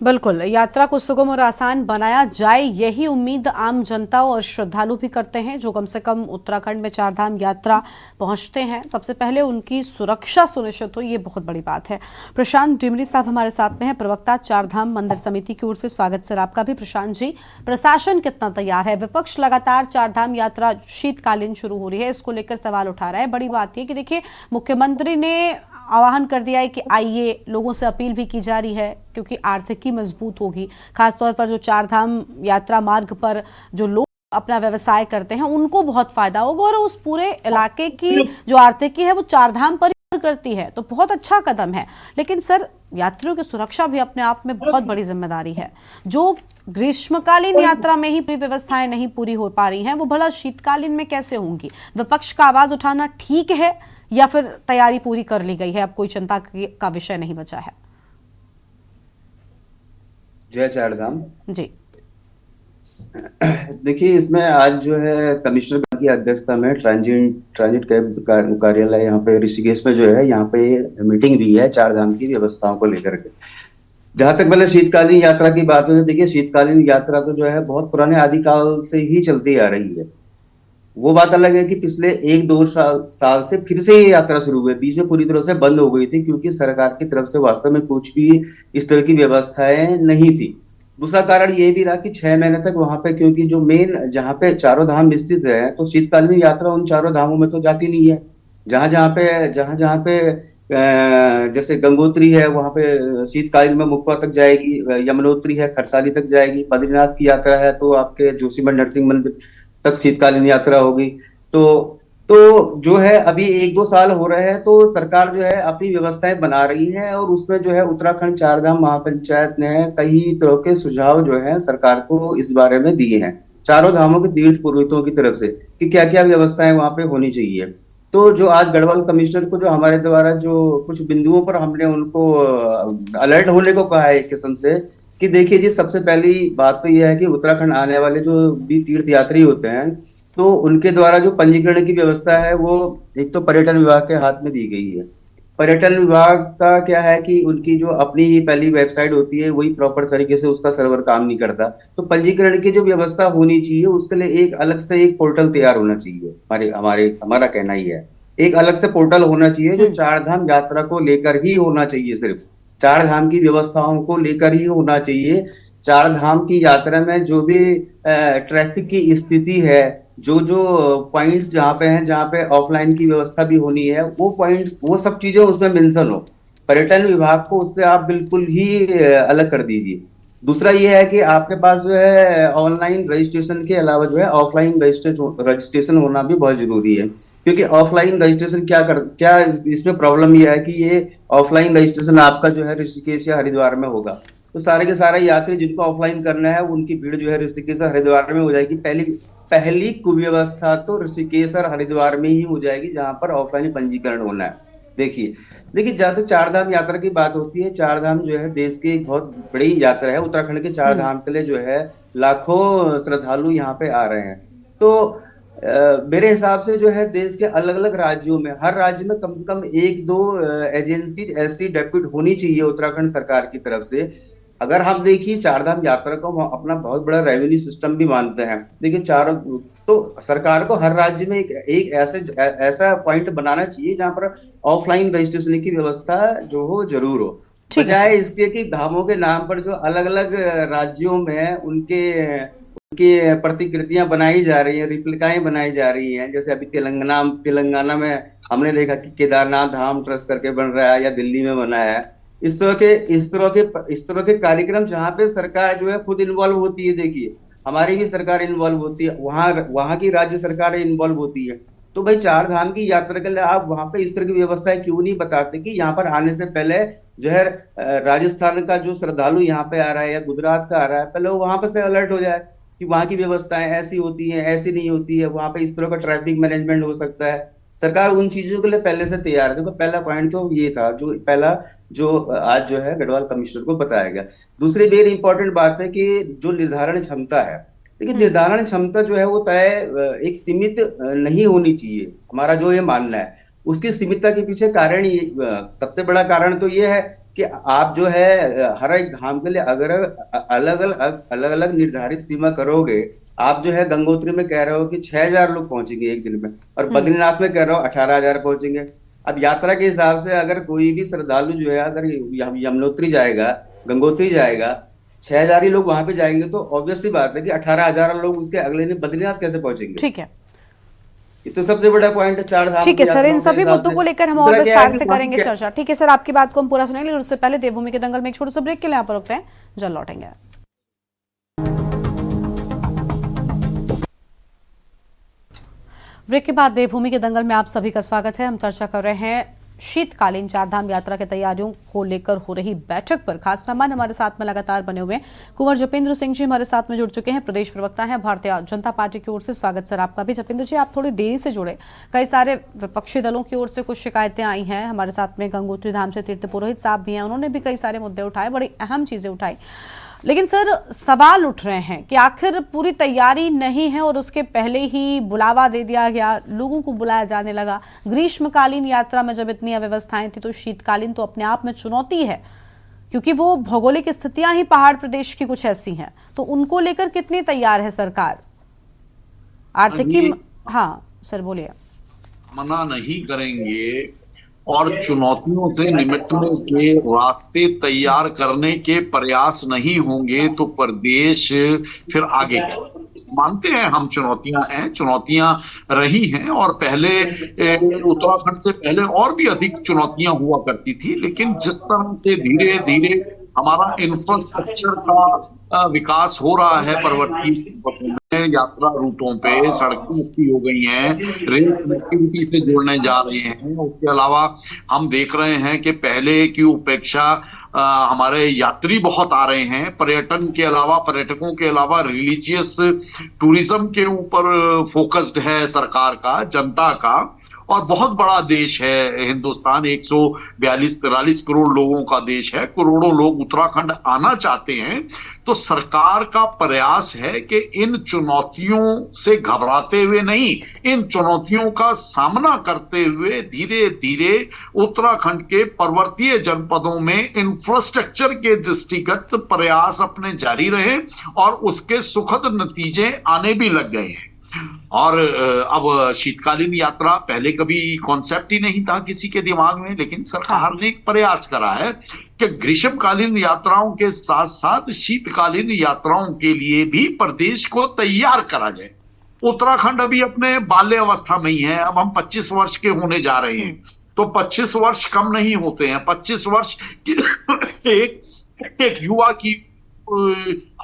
बिल्कुल, यात्रा को सुगम और आसान बनाया जाए यही उम्मीद आम जनता और श्रद्धालु भी करते हैं जो कम से कम उत्तराखंड में चारधाम यात्रा पहुंचते हैं। सबसे पहले उनकी सुरक्षा सुनिश्चित हो, ये बहुत बड़ी बात है। प्रशांत डिमरी साहब हमारे साथ में हैं, प्रवक्ता चारधाम मंदिर समिति की ओर से। स्वागत सर आपका भी। प्रशांत जी, प्रशासन कितना तैयार है? विपक्ष लगातार चारधाम यात्रा शीतकालीन शुरू हो रही है, इसको लेकर सवाल उठा रहा है। बड़ी बात यह कि देखिए मुख्यमंत्री ने आह्वान कर दिया है कि आइए, लोगों से अपील भी की जा रही है क्योंकि आर्थिकी मजबूत होगी। खासतौर पर जो चारधाम यात्रा मार्ग पर जो लोग अपना व्यवसाय करते हैं उनको बहुत फायदा होगा और उस पूरे इलाके की जो आर्थिकी है वो चारधाम पर निर्भर करती है, तो बहुत अच्छा कदम है। लेकिन सर, यात्रियों की सुरक्षा भी अपने आप में बहुत बड़ी जिम्मेदारी है। जो ग्रीष्मकालीन यात्रा में ही पूरी व्यवस्थाएं नहीं पूरी हो पा रही हैं, वो भला शीतकालीन में कैसे होंगी? विपक्ष का आवाज उठाना ठीक है या फिर तैयारी पूरी कर ली गई है, अब कोई चिंता का विषय नहीं बचा है? जय चारधाम जी। देखिए, इसमें आज जो है कमिश्नर की अध्यक्षता में ट्रांजिट कैब कार्यालय यहाँ पे ऋषिकेश में जो है यहाँ पे मीटिंग भी है चारधाम की व्यवस्थाओं को लेकर के। जहां तक पहले शीतकालीन यात्रा की बात है, देखिए शीतकालीन यात्रा तो जो है बहुत पुराने आदिकाल से ही चलती आ रही है। वो बात अलग है कि पिछले 1-2 साल से फिर से ये यात्रा शुरू हुई, बीच में पूरी तरह से बंद हो गई थी क्योंकि सरकार की तरफ से वास्तव में कुछ भी इस तरह की व्यवस्थाएं नहीं थी। दूसरा कारण ये भी रहा कि 6 महीने तक वहां पे, क्योंकि जो मेन जहाँ पे चारों धाम स्थित है, तो शीतकालीन यात्रा उन चारों धामों में तो जाती नहीं है। जहाँ जहाँ पे जैसे गंगोत्री है वहां पे शीतकालीन में मुक्पा तक जाएगी, यमुनोत्री है खरसाली तक जाएगी, बद्रीनाथ की यात्रा है तो आपके जोशीमठ नरसिंह मंदिर तक शीतकालीन यात्रा होगी। तो जो है अभी 1-2 साल हो रहे हैं तो सरकार जो है अपनी व्यवस्थाएं बना रही है और उसमें जो है उत्तराखंड चारधाम महापंचायत ने कई तरह के सुझाव जो है सरकार को इस बारे में दिए हैं, चारों धामों के तीर्थ पुरोहितों की तरफ से, कि क्या क्या व्यवस्थाएं वहां पे होनी चाहिए। तो जो आज गढ़वाल कमिश्नर को जो हमारे द्वारा जो कुछ बिंदुओं पर हमने उनको अलर्ट होने को कहा है एक किस्म से, कि देखिए जी सबसे पहली बात तो यह है कि उत्तराखंड आने वाले जो भी तीर्थ यात्री होते हैं तो उनके द्वारा जो पंजीकरण की व्यवस्था है वो एक तो पर्यटन विभाग के हाथ में दी गई है। पर्यटन विभाग का क्या है कि उनकी जो अपनी ही पहली वेबसाइट होती है वही प्रॉपर तरीके से उसका सर्वर काम नहीं करता, तो पंजीकरण की जो व्यवस्था होनी चाहिए उसके लिए एक अलग से एक पोर्टल तैयार होना चाहिए। हमारा कहना ही है एक अलग से पोर्टल होना चाहिए जो चारधाम यात्रा को लेकर ही होना चाहिए, सिर्फ चार धाम की व्यवस्थाओं को लेकर ही होना चाहिए। चार धाम की यात्रा में जो भी ट्रैफिक की स्थिति है, जो जो पॉइंट्स जहाँ पे हैं जहाँ पे ऑफलाइन की व्यवस्था भी होनी है, वो पॉइंट वो सब चीजें उसमें मेंशन हो। पर्यटन विभाग को उससे आप बिल्कुल ही अलग कर दीजिए। दूसरा ये है कि आपके पास जो है ऑनलाइन रजिस्ट्रेशन के अलावा जो है ऑफलाइन रजिस्ट्रेशन होना भी बहुत जरूरी है, क्योंकि ऑफलाइन रजिस्ट्रेशन क्या इसमें प्रॉब्लम यह है कि ये ऑफलाइन रजिस्ट्रेशन आपका जो है ऋषिकेश या हरिद्वार में होगा, तो सारे के सारे यात्री जिनको ऑफलाइन करना है उनकी भीड़ जो है ऋषिकेश और हरिद्वार में हो जाएगी। पहली कुव्यवस्था तो ऋषिकेश और हरिद्वार में ही हो जाएगी जहां पर ऑफलाइन पंजीकरण होना है। देखिए जहां तक चारधाम यात्रा की बात होती है, चारधाम जो है देश की एक बहुत बड़ी यात्रा है। उत्तराखंड के चारधाम के लिए जो है लाखों श्रद्धालु यहाँ पे आ रहे हैं। तो मेरे हिसाब से जो है देश के अलग अलग राज्यों में, हर राज्य में कम से कम 1-2 एजेंसी ऐसी डेप्यूट होनी चाहिए उत्तराखंड सरकार की तरफ से। अगर हम देखिए चारधाम यात्रा को हम अपना बहुत बड़ा रेवेन्यू सिस्टम भी मानते हैं, देखिए तो सरकार को हर राज्य में एक ऐसा पॉइंट बनाना चाहिए जहां पर ऑफलाइन रजिस्ट्रेशन की व्यवस्था जो हो जरूर हो, बजाय इसके कि धामों के नाम पर जो अलग अलग राज्यों में उनके प्रतिकृतियां बनाई जा रही हैं, रिप्लिकाएं बनाई जा रही हैं। जैसे अभी तेलंगाना में हमने देखा कि केदारनाथ धाम ट्रस्ट करके बन रहा है, या दिल्ली में बना है। इस तरह के कार्यक्रम जहाँ पे सरकार जो है खुद इन्वॉल्व होती है, देखिए हमारी भी सरकार इन्वॉल्व होती है, वहां की राज्य सरकार इन्वॉल्व होती है। तो भाई चार धाम की यात्रा के लिए आप वहां पे इस तरह की व्यवस्थाएं क्यों नहीं बताते कि यहाँ पर आने से पहले जो है राजस्थान का जो श्रद्धालु यहाँ पे आ रहा है या गुजरात का आ रहा है, पहले वो वहां पे से अलर्ट हो जाए कि वहां की व्यवस्थाएं ऐसी होती हैं, ऐसी नहीं होती है, वहां पे इस तरह का ट्रैफिक मैनेजमेंट हो सकता है। सरकार उन चीजों के लिए पहले से तैयार है। देखो पहला पॉइंट तो ये था जो आज जो है गढ़वाल कमिश्नर को बताया गया। दूसरी वेरी इंपॉर्टेंट बात है कि जो निर्धारण क्षमता है, देखिए निर्धारण क्षमता जो है वो तय एक सीमित नहीं होनी चाहिए, हमारा जो ये मानना है। उसकी सीमितता के पीछे कारण ये सबसे बड़ा कारण तो ये है कि आप जो है हर एक धाम के लिए अगर अलग अलग निर्धारित सीमा करोगे, आप जो है गंगोत्री में कह रहे हो कि 6000 लोग पहुंचेंगे एक दिन में, और बद्रीनाथ में कह रहे हो 18000 पहुंचेंगे। अब यात्रा के हिसाब से अगर कोई भी श्रद्धालु जो है अगर यमुनोत्री जाएगा, गंगोत्री जाएगा, 6000 ही लोग वहां पे जाएंगे, तो ऑब्वियस सी बात है कि 18000 लोग उसके अगले दिन बद्रीनाथ कैसे पहुंचेंगे। ठीक है, तो सबसे बड़ा पॉइंट है चार धाम। ठीक है सर, इन सभी मुद्दों को लेकर हम और विस्तार से करेंगे चर्चा। ठीक है सर, आपकी बात को हम पूरा सुनेंगे, लेकिन उससे पहले देवभूमि के दंगल में एक छोटे से ब्रेक के लिए यहाँ पर रुकते हैं, जल्द लौटेंगे। ब्रेक के बाद देवभूमि के दंगल में आप सभी का स्वागत है। हम चर्चा कर रहे हैं शीतकालीन चारधाम यात्रा की तैयारियों को लेकर हो रही बैठक पर। खास मेहमान हमारे साथ में लगातार बने हुए हैं। कुंवर जपेंद्र सिंह जी हमारे साथ में जुड़ चुके हैं, प्रदेश प्रवक्ता हैं भारतीय जनता पार्टी की ओर से। स्वागत सर आपका भी। जपेंद्र जी, आप थोड़ी देरी से जुड़े, कई सारे विपक्षी दलों की ओर से कुछ शिकायतें आई हैं। हमारे साथ में गंगोत्री धाम से तीर्थ पुरोहित साहब भी हैं, उन्होंने भी कई सारे मुद्दे उठाए, बड़ी अहम चीजें उठाई। लेकिन सर सवाल उठ रहे हैं कि आखिर पूरी तैयारी नहीं है और उसके पहले ही बुलावा दे दिया गया, लोगों को बुलाया जाने लगा। ग्रीष्मकालीन यात्रा में जब इतनी अव्यवस्थाएं थी, तो शीतकालीन तो अपने आप में चुनौती है, क्योंकि वो भौगोलिक स्थितियां ही पहाड़ प्रदेश की कुछ ऐसी हैं। तो उनको लेकर कितनी तैयार है सरकार? आर्थिक हाँ सर बोलिए। मना नहीं करेंगे और चुनौतियों से निपटने के रास्ते तैयार करने के प्रयास नहीं होंगे तो प्रदेश फिर आगे मानते हैं हम चुनौतियां रही हैं, और पहले उत्तराखंड से पहले और भी अधिक चुनौतियां हुआ करती थी, लेकिन जिस तरह से धीरे धीरे हमारा इंफ्रास्ट्रक्चर का विकास हो रहा है, पर्वतीय यात्रा रूटों पे सड़कें अच्छी हो गई हैं, रेल कनेक्टिविटी से जोड़ने जा रहे हैं। उसके अलावा हम देख रहे हैं कि पहले की उपेक्षा हमारे यात्री बहुत आ रहे हैं। पर्यटकों के अलावा रिलीजियस टूरिज्म के ऊपर फोकस्ड है सरकार का, जनता का, और बहुत बड़ा देश है हिंदुस्तान, 142-43 करोड़ लोगों का देश है, करोड़ों लोग उत्तराखंड आना चाहते हैं। तो सरकार का प्रयास है कि इन चुनौतियों से घबराते हुए नहीं, इन चुनौतियों का सामना करते हुए धीरे धीरे उत्तराखंड के पर्वतीय जनपदों में इंफ्रास्ट्रक्चर के दृष्टिगत प्रयास अपने जारी रहे, और उसके सुखद नतीजे आने भी लग गए हैं। और अब शीतकालीन यात्रा पहले कभी कॉन्सेप्ट ही नहीं था किसी के दिमाग में, लेकिन सरकार ने एक प्रयास करा है कि ग्रीष्मकालीन यात्राओं के साथ साथ शीतकालीन यात्राओं के लिए भी प्रदेश को तैयार करा जाए। उत्तराखंड अभी अपने बाल्य अवस्था में ही है, अब हम 25 वर्ष के होने जा रहे हैं, तो 25 वर्ष कम नहीं होते हैं। 25 वर्ष एक युवा की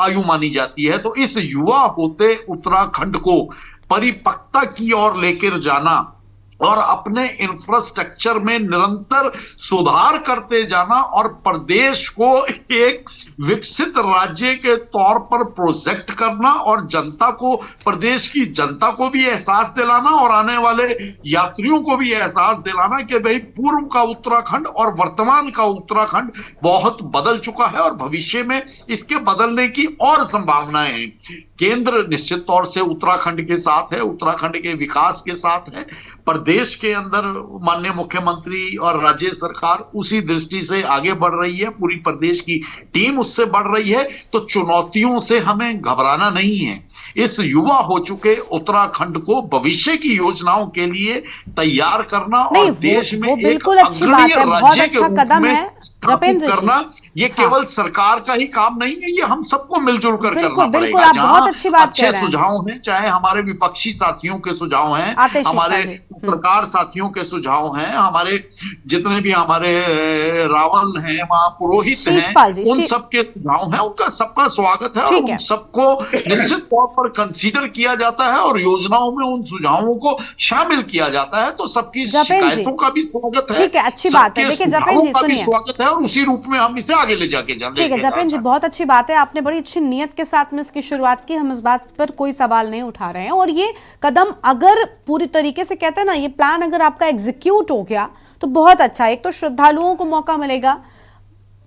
आयु मानी जाती है। तो इस युवा होते उत्तराखंड को परिपक्वता की ओर लेकर जाना और अपने इंफ्रास्ट्रक्चर में निरंतर सुधार करते जाना और प्रदेश को एक विकसित राज्य के तौर पर प्रोजेक्ट करना, और जनता को, प्रदेश की जनता को भी एहसास दिलाना और आने वाले यात्रियों को भी एहसास दिलाना कि भाई पूर्व का उत्तराखंड और वर्तमान का उत्तराखंड बहुत बदल चुका है और भविष्य में इसके बदलने की और संभावनाएं हैं। केंद्र निश्चित तौर से उत्तराखंड के साथ है, उत्तराखंड के विकास के साथ है। प्रदेश के अंदर माननीय मुख्यमंत्री और राज्य सरकार उसी दृष्टि से आगे बढ़ रही है, पूरी प्रदेश की टीम उससे बढ़ रही है। तो चुनौतियों से हमें घबराना नहीं है। इस युवा हो चुके उत्तराखंड को भविष्य की योजनाओं के लिए तैयार करना और देश में एक अग्रणी राज्य के रूप में स्थापित करना, ये केवल सरकार का ही काम नहीं है, ये हम सबको मिलजुल कर करना पड़ेगा। बहुत अच्छी बात अच्छे सुझाव हैं, चाहे हमारे विपक्षी साथियों के सुझाव हैं, हमारे पत्रकार साथियों के सुझाव हैं, हमारे जितने भी हमारे रावल हैं, महापुरोहित हैं, उन सबके सुझाव हैं, उनका सबका स्वागत है और उन सबको निश्चित तौर पर कंसीडर किया जाता है और योजनाओं में उन सुझावों को शामिल किया जाता है। तो सबकी शिकायतों का भी स्वागत है, ठीक है, अच्छी बात है। देखिए जपेन जी सुनिए, स्वागत है और उसी रूप में हम इसे आगे ले जाके जाएंगे। ठीक है जपेन जी, बहुत अच्छी बात है, आपने बड़ी अच्छी नियत के साथ में इसकी शुरुआत की, हम इस बात पर कोई सवाल नहीं उठा रहे हैं। और ये कदम अगर पूरी तरीके से कहते हैं ना, ये प्लान अगर आपका एग्जीक्यूट हो गया तो बहुत अच्छा है। एक तो श्रद्धालुओं को मौका मिलेगा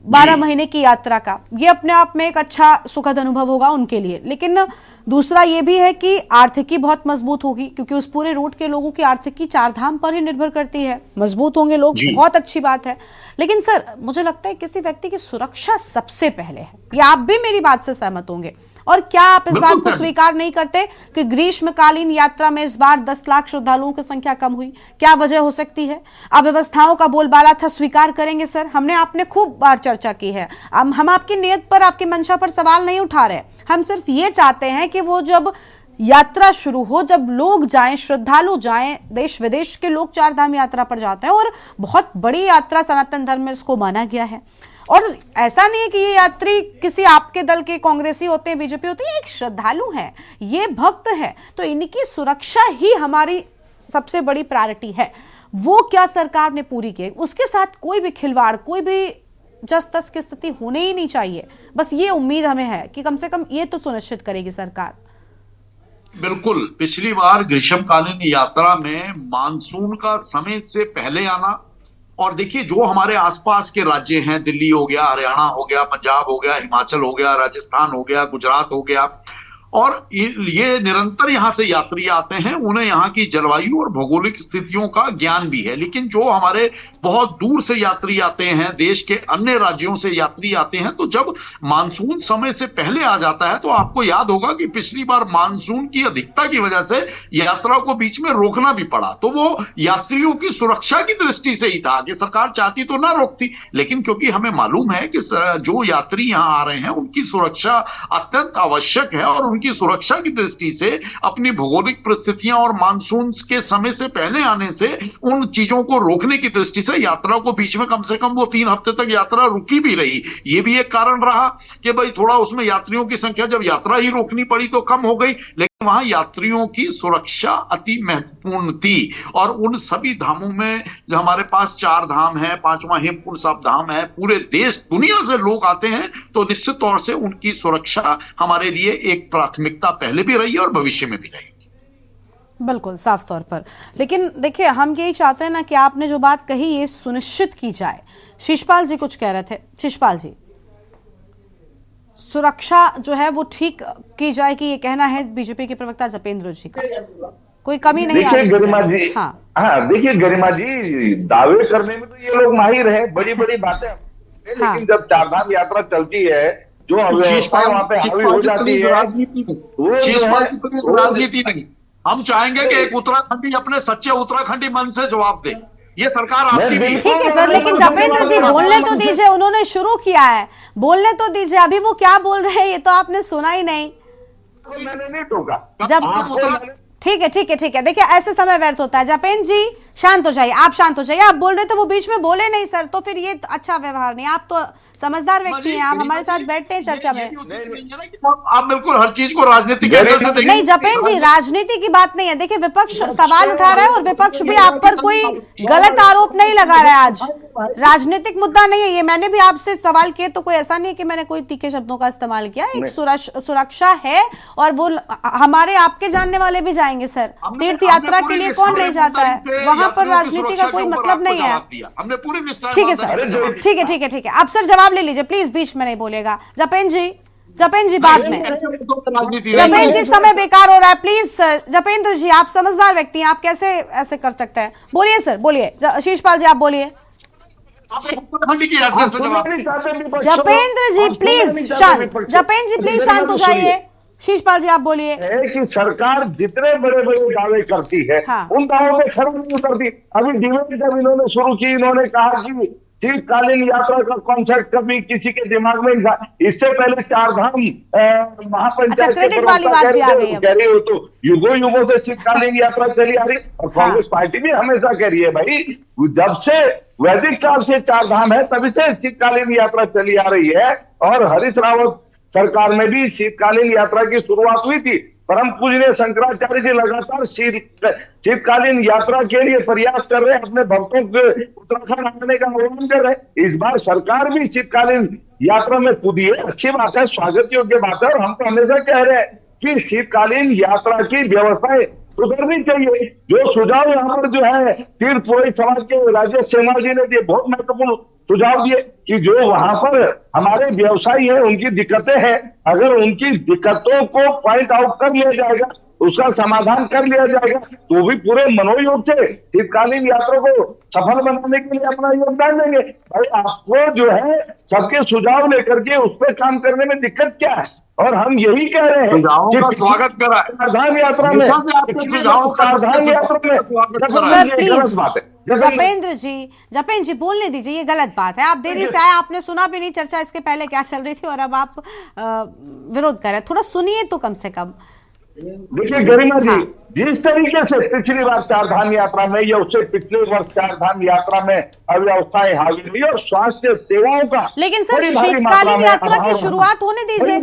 12 महीने की यात्रा का, ये अपने आप में एक अच्छा सुखद अनुभव होगा उनके लिए, लेकिन दूसरा ये भी है कि आर्थिकी बहुत मजबूत होगी, क्योंकि उस पूरे रूट के लोगों की आर्थिकी 4 धाम पर ही निर्भर करती है। मजबूत होंगे लोग, बहुत अच्छी बात है। लेकिन सर मुझे लगता है किसी व्यक्ति की सुरक्षा सबसे पहले है, ये आप भी मेरी बात से सहमत होंगे। और क्या आप इस बात को स्वीकार नहीं करते कि ग्रीष्मकालीन यात्रा में इस बार 10 लाख श्रद्धालुओं की संख्या कम हुई? क्या वजह हो सकती है? अव्यवस्थाओं का बोलबाला था, स्वीकार करेंगे सर, आपने खूब बार चर्चा की है। हम आपकी नियत पर, आपकी मंशा पर सवाल नहीं उठा रहे, हम सिर्फ ये चाहते हैं कि वो जब यात्रा शुरू हो, जब लोग जाएं, श्रद्धालु जाएं, देश विदेश के लोग 4 धाम यात्रा पर जाते हैं और बहुत बड़ी यात्रा सनातन धर्म में इसको माना गया है। और ऐसा नहीं है कि ये यात्री किसी आपके दल के कांग्रेसी होते हैं, बीजेपी होते हैं, एक श्रद्धालु है, ये भक्त है, तो इनकी सुरक्षा ही हमारी सबसे बड़ी प्रायोरिटी है। वो क्या सरकार ने पूरी की, उसके साथ कोई भी खिलवाड़, कोई भी जस तस की स्थिति होने ही नहीं चाहिए। बस ये उम्मीद हमें है कि कम से कम ये तो सुनिश्चित करेगी सरकार। बिल्कुल, पिछली बार ग्रीष्मकालीन यात्रा में मानसून का समय से पहले आना, और देखिए जो हमारे आसपास के राज्य हैं, दिल्ली हो गया, हरियाणा हो गया, पंजाब हो गया, हिमाचल हो गया, राजस्थान हो गया, गुजरात हो गया, और ये निरंतर यहाँ से यात्री आते हैं, उन्हें यहाँ की जलवायु और भौगोलिक स्थितियों का ज्ञान भी है। लेकिन जो हमारे बहुत दूर से यात्री आते हैं, देश के अन्य राज्यों से यात्री आते हैं, तो जब मानसून समय से पहले आ जाता है, तो आपको याद होगा कि पिछली बार मानसून की अधिकता की वजह से यात्रा को बीच में रोकना भी पड़ा। तो वो यात्रियों की सुरक्षा की दृष्टि से ही था कि सरकार चाहती तो ना रोकती, लेकिन क्योंकि हमें मालूम है कि जो यात्री यहाँ आ रहे हैं उनकी सुरक्षा अत्यंत आवश्यक है और उनकी सुरक्षा की दृष्टि से, अपनी भौगोलिक परिस्थितियां और मानसून के समय से पहले आने से उन चीजों को रोकने की दृष्टि से यात्रा को बीच में कम से कम वो 3 हफ्ते तक यात्रा रुकी भी रही। ये भी एक कारण रहा कि भाई थोड़ा उसमें यात्रियों की संख्या जब यात्रा ही रोकनी पड़ी तो कम हो गई, लेकिन वहां यात्रियों की सुरक्षा अति महत्वपूर्ण थी। और उन सभी धामों में जो हमारे पास 4 धाम है, 5वां हेमकुंड साहिब धाम है, पूरे देश दुनिया से लोग आते हैं, तो निश्चित तौर से उनकी सुरक्षा हमारे लिए एक प्राथमिकता पहले भी रही है और भविष्य में भी रहेगी। बिल्कुल साफ तौर पर। लेकिन देखिए, हम यही चाहते हैं ना कि आपने जो बात कही ये सुनिश्चित की जाए। शिषपाल जी कुछ कह रहे थे। शिषपाल जी, सुरक्षा जो है वो ठीक की जाए कि ये कहना है बीजेपी के प्रवक्ता जपेंद्र जी का, कोई कमी नहीं देखिए गरिमा जी, हाँ देखिए गरिमा जी, दावे करने में तो ये लोग माहिर है, बड़ी बड़ी बातें, लेकिन जब चारधाम यात्रा चलती है, जो अव्यवस्था वहां पे हावी हो जाती है, वो राजनीति नहीं। हम चाहेंगे कि एक उत्तराखंडी अपने सच्चे उत्तराखंडी मन से जवाब दे। ये सरकार आपकी भी ठीक है सर, लेकिन जपेंद्र जी बोलने तो दीजिए, उन्होंने शुरू किया है, बोलने तो दीजिए। अभी वो क्या बोल रहे हैं ये तो आपने सुना ही नहीं। मैंने नहीं टोका। जब ठीक है। देखिए, ऐसे समय व्यर्थ होता है। जपेंद्र जी शांत हो जाइए, आप शांत हो जाइए। आप बोल रहे थे, वो बीच में बोले नहीं सर, तो फिर ये अच्छा व्यवहार नहीं। आप तो समझदार व्यक्ति हैं, आप हमारे साथ बैठते हैं चर्चा में। आप बिल्कुल हर चीज को राजनीतिक नहीं जपेंद्र जी, राजनीति की बात नहीं है। देखिए, विपक्ष सवाल उठा रहा है और विपक्ष भी आप पर कोई गलत आरोप नहीं लगा रहा है। आज राजनीतिक मुद्दा नहीं है ये। मैंने भी आपसे सवाल किए तो कोई ऐसा नहीं है कि मैंने कोई तीखे शब्दों का इस्तेमाल किया। एक सुरक्षा है और वो हमारे आपके जानने वाले भी जाएंगे सर। तीर्थ यात्रा के लिए कौन नहीं जाता है, वहां पर राजनीति का कोई मतलब नहीं है। ठीक है सर, ठीक है। आप सर जवाब ले लीजिए प्लीज, बीच में नहीं बोलेगा। जपेंद्र जी बाद में। जपेंद्र जी समय बेकार हो रहा है प्लीज सर। जपेंद्र जी आप समझदार व्यक्ति हैं, आप कैसे ऐसे कर सकते हैं? बोलिए सर, बोलिए। शिषपाल जी आप बोलिए। जपेंद्र जी प्लीज शांत, जपेंद्र जी प्लीज शांत हो जाइए। शिषपाल जी आप बोलिए। कि सरकार जितने बड़े बड़े दावे करती है, उन दावों में खरी नहीं उतरती। अभी डिबेट जब इन्होंने शुरू की, इन्होंने कहा कि शीतकालीन यात्रा का कॉन्सेप्ट कभी किसी के दिमाग में नहीं था। इससे पहले 4 धाम महापंचायत कह रही हो, तो युगों से शीतकालीन यात्रा चली आ रही, और कांग्रेस पार्टी भी हमेशा कह रही है भाई, जब से वैदिक काल से 4 धाम है तभी से शीतकालीन यात्रा चली आ रही है। और हरीश रावत सरकार में भी शीतकालीन यात्रा की शुरुआत हुई थी। परम पूजनीय शंकराचार्य जी लगातार शीतकालीन यात्रा के लिए प्रयास कर रहे हैं, अपने भक्तों के उत्तराखंड आने का आह्वान कर रहे हैं। इस बार सरकार भी शीतकालीन यात्रा में कूदी है, अच्छी बात है, स्वागत योग्य बात है। और हम तो हमेशा कह रहे हैं कि शीतकालीन यात्रा की व्यवस्थाएं सुधरनी चाहिए। जो सुझाव यहाँ पर जो है तीर्थ पुरोहित समाज के राजेश सेमा जी ने दिए, बहुत महत्वपूर्ण सुझाव दिए कि जो वहां पर हमारे व्यवसायी हैं उनकी दिक्कतें हैं, अगर उनकी दिक्कतों को पॉइंट आउट कर लिया जाएगा, उसका समाधान कर लिया जाएगा, तो भी पूरे मनोयोग से शीतकालीन यात्रा को सफल बनाने के लिए अपना योगदान देंगे। भाई आपको जो है सबके सुझाव लेकर के उस पर काम करने में दिक्कत क्या है? और हम यही कह रहे हैं कि स्वागत करा चारधाम यात्रा में जपेंद्र जी बोलने दीजिए, ये गलत बात है। आप देरी से आए, आपने सुना भी नहीं चर्चा इसके पहले क्या चल रही थी, और अब आप विरोध कर रहे हैं। थोड़ा सुनिए तो कम से कम। देखिए गरिमा जी, जिस तरीके से पिछली बार 4 धाम यात्रा में या उससे पिछले वर्ष 4 धाम यात्रा में अव्यवस्थाएं हावी रही और स्वास्थ्य सेवाओं का, लेकिन सर शीतकालीन यात्रा की शुरुआत होने दीजिए।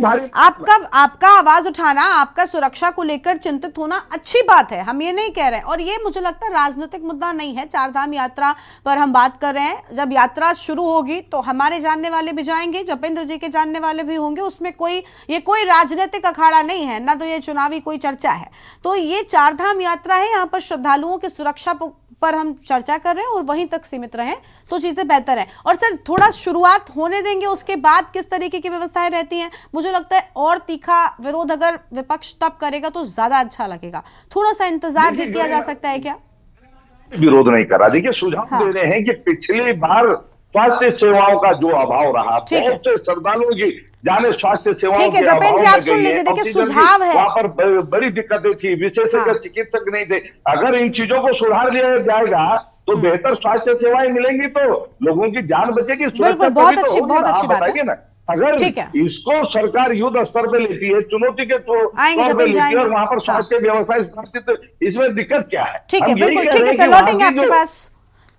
आपका आवाज उठाना, आपका सुरक्षा को लेकर चिंतित होना अच्छी बात है, हम ये नहीं कह रहे हैं। और ये मुझे लगता है राजनीतिक मुद्दा नहीं है। 4 धाम यात्रा पर हम बात कर रहे हैं। जब यात्रा शुरू होगी तो हमारे जानने वाले भी जाएंगे, जपेंद्र जी के जानने वाले भी होंगे। उसमें कोई राजनीतिक अखाड़ा नहीं है, ना तो ये चुनावी कोई चर्चा है। तो ये 4 धाम यात्रा है, यहाँ पर श्रद्धालुओं की सुरक्षा पर हम चर्चा कर रहे हैं और वहीं तक सीमित रहें तो चीजें बेहतर है। और सर थोड़ा शुरुआत होने देंगे, उसके बाद किस तरीके की व्यवस्थाएं रहती हैं, मुझे लगता है और तीखा विरोध अगर विपक्ष तब करेगा तो ज्यादा अच्छा लगेगा। थोड़ा सा इंतजार भी किया जा सकता है क्या? विरोध नहीं करा। देखिए सुझाव दे रहे हैं कि पिछली बार स्वास्थ्य सेवाओं का जो अभाव रहा, बहुत से श्रद्धालुओं की जाने स्वास्थ्य सेवाओं ठीक है जपेंद्र जी आप सुन लीजिए। देखिए सुझाव है, वहां पर बड़ी दिक्कतें थी, विशेषज्ञ चिकित्सक नहीं थे। अगर इन चीजों को सुधार लिया जाएगा तो बेहतर स्वास्थ्य सेवाएं मिलेंगी, तो लोगों की जान बचेगी। बिल्कुल, बहुत अच्छी बात है। अगर ठीक है। इसको सरकार युद्ध स्तर पे लेती है, चुनौती के तौर आएंगे पे लेती है, जाएंगे। और वहां पर स्वास्थ्य व्यवस्था इसमें दिक्कत क्या है? ठीक है, हम यही बिल्कुल कह ठीक रहे है हैं सर, कि वहां लौटेंगे की आपके जो- पास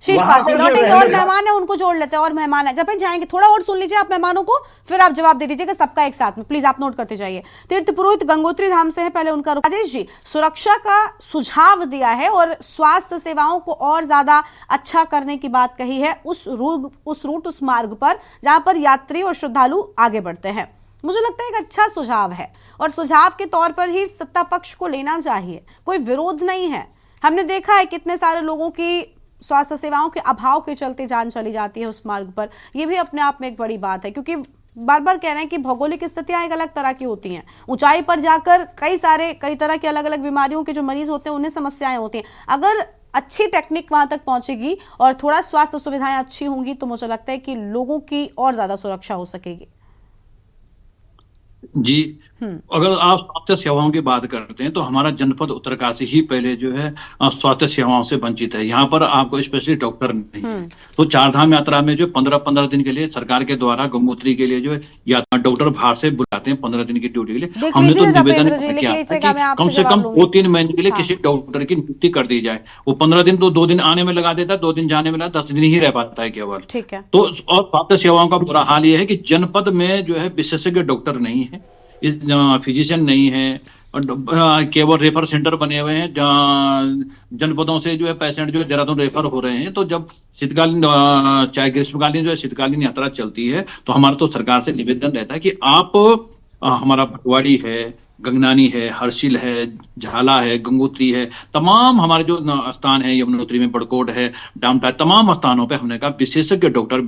शीश वहां पाल जी, पर जो लौटेंगे। और रहने का- मेहमान है उनको जोड़ लेते हैं, और मेहमान है जब जाएंगे थोड़ा और सुन लीजिए आप मेहमानों को, फिर आप जवाब दे दीजिएगा सबका एक साथ में, प्लीज आप नोट करते जाइए। तीर्थ पुरोहित गंगोत्री धाम से है, पहले उनका राजेश जी सुरक्षा का सुझाव दिया है और स्वास्थ्य सेवाओं को और ज्यादा अच्छा करने की बात कही है उस मार्ग पर जहां पर यात्री और श्रद्धालु आगे बढ़ते हैं। मुझे लगता है एक अच्छा सुझाव है और सुझाव के तौर पर ही सत्ता पक्ष को लेना चाहिए, कोई विरोध नहीं है। हमने देखा है कितने सारे लोगों की स्वास्थ्य सेवाओं के अभाव के चलते जान चली जाती है उस मार्ग पर, यह भी अपने आप में एक बड़ी बात है, क्योंकि बार बार कह रहे हैं कि भौगोलिक स्थितियां एक अलग तरह की होती हैं। ऊंचाई पर जाकर कई तरह की अलग अलग बीमारियों के जो मरीज होते हैं उन्हें समस्याएं होती हैं। अगर अच्छी टेक्निक वहां तक पहुंचेगी और थोड़ा स्वास्थ्य सुविधाएं अच्छी होंगी तो मुझे लगता है कि लोगों की और ज्यादा सुरक्षा हो सकेगी। जी, अगर आप स्वास्थ्य सेवाओं की बात करते हैं तो हमारा जनपद उत्तरकाशी ही पहले जो है स्वास्थ्य सेवाओं से वंचित है। यहाँ पर आपको स्पेशलिस्ट डॉक्टर नहीं है। तो चारधाम यात्रा में जो 15-15 दिन के लिए सरकार के द्वारा गंगोत्री के लिए जो है डॉक्टर बाहर से बुलाते हैं 15 दिन की ड्यूटी के लिए। हमने तो निवेदन किया है कि कम से कम 2-3 महीने के लिए किसी डॉक्टर की नियुक्ति कर दी जाए। वो 15 दिन तो 2 दिन आने में लगा देता है, 2 दिन जाने में लगा, 10 दिन ही रह पाता है केवल। ठीक है। तो और स्वास्थ्य सेवाओं का बुरा हाल यह है कि जनपद में जो है विशेषज्ञ डॉक्टर नहीं है, फिजिशियन नहीं है, केवल रेफर सेंटर बने हुए हैं जहाँ जनपदों से जो है पेशेंट जो है देहरादून रेफर हो रहे हैं। तो जब शीतकालीन चाहे ग्रीष्मकालीन जो है शीतकालीन यात्रा चलती है तो हमारा तो सरकार से निवेदन रहता है कि आप हमारा भटवाड़ी है, गंगनानी है, हर्षिल है, झाला है, गंगोत्री है, तमाम हमारे जो स्थान है, यमुनोत्री में बड़कोट है, डामटा, तमाम स्थानों पे हमने कहा विशेषज्ञ डॉक्टर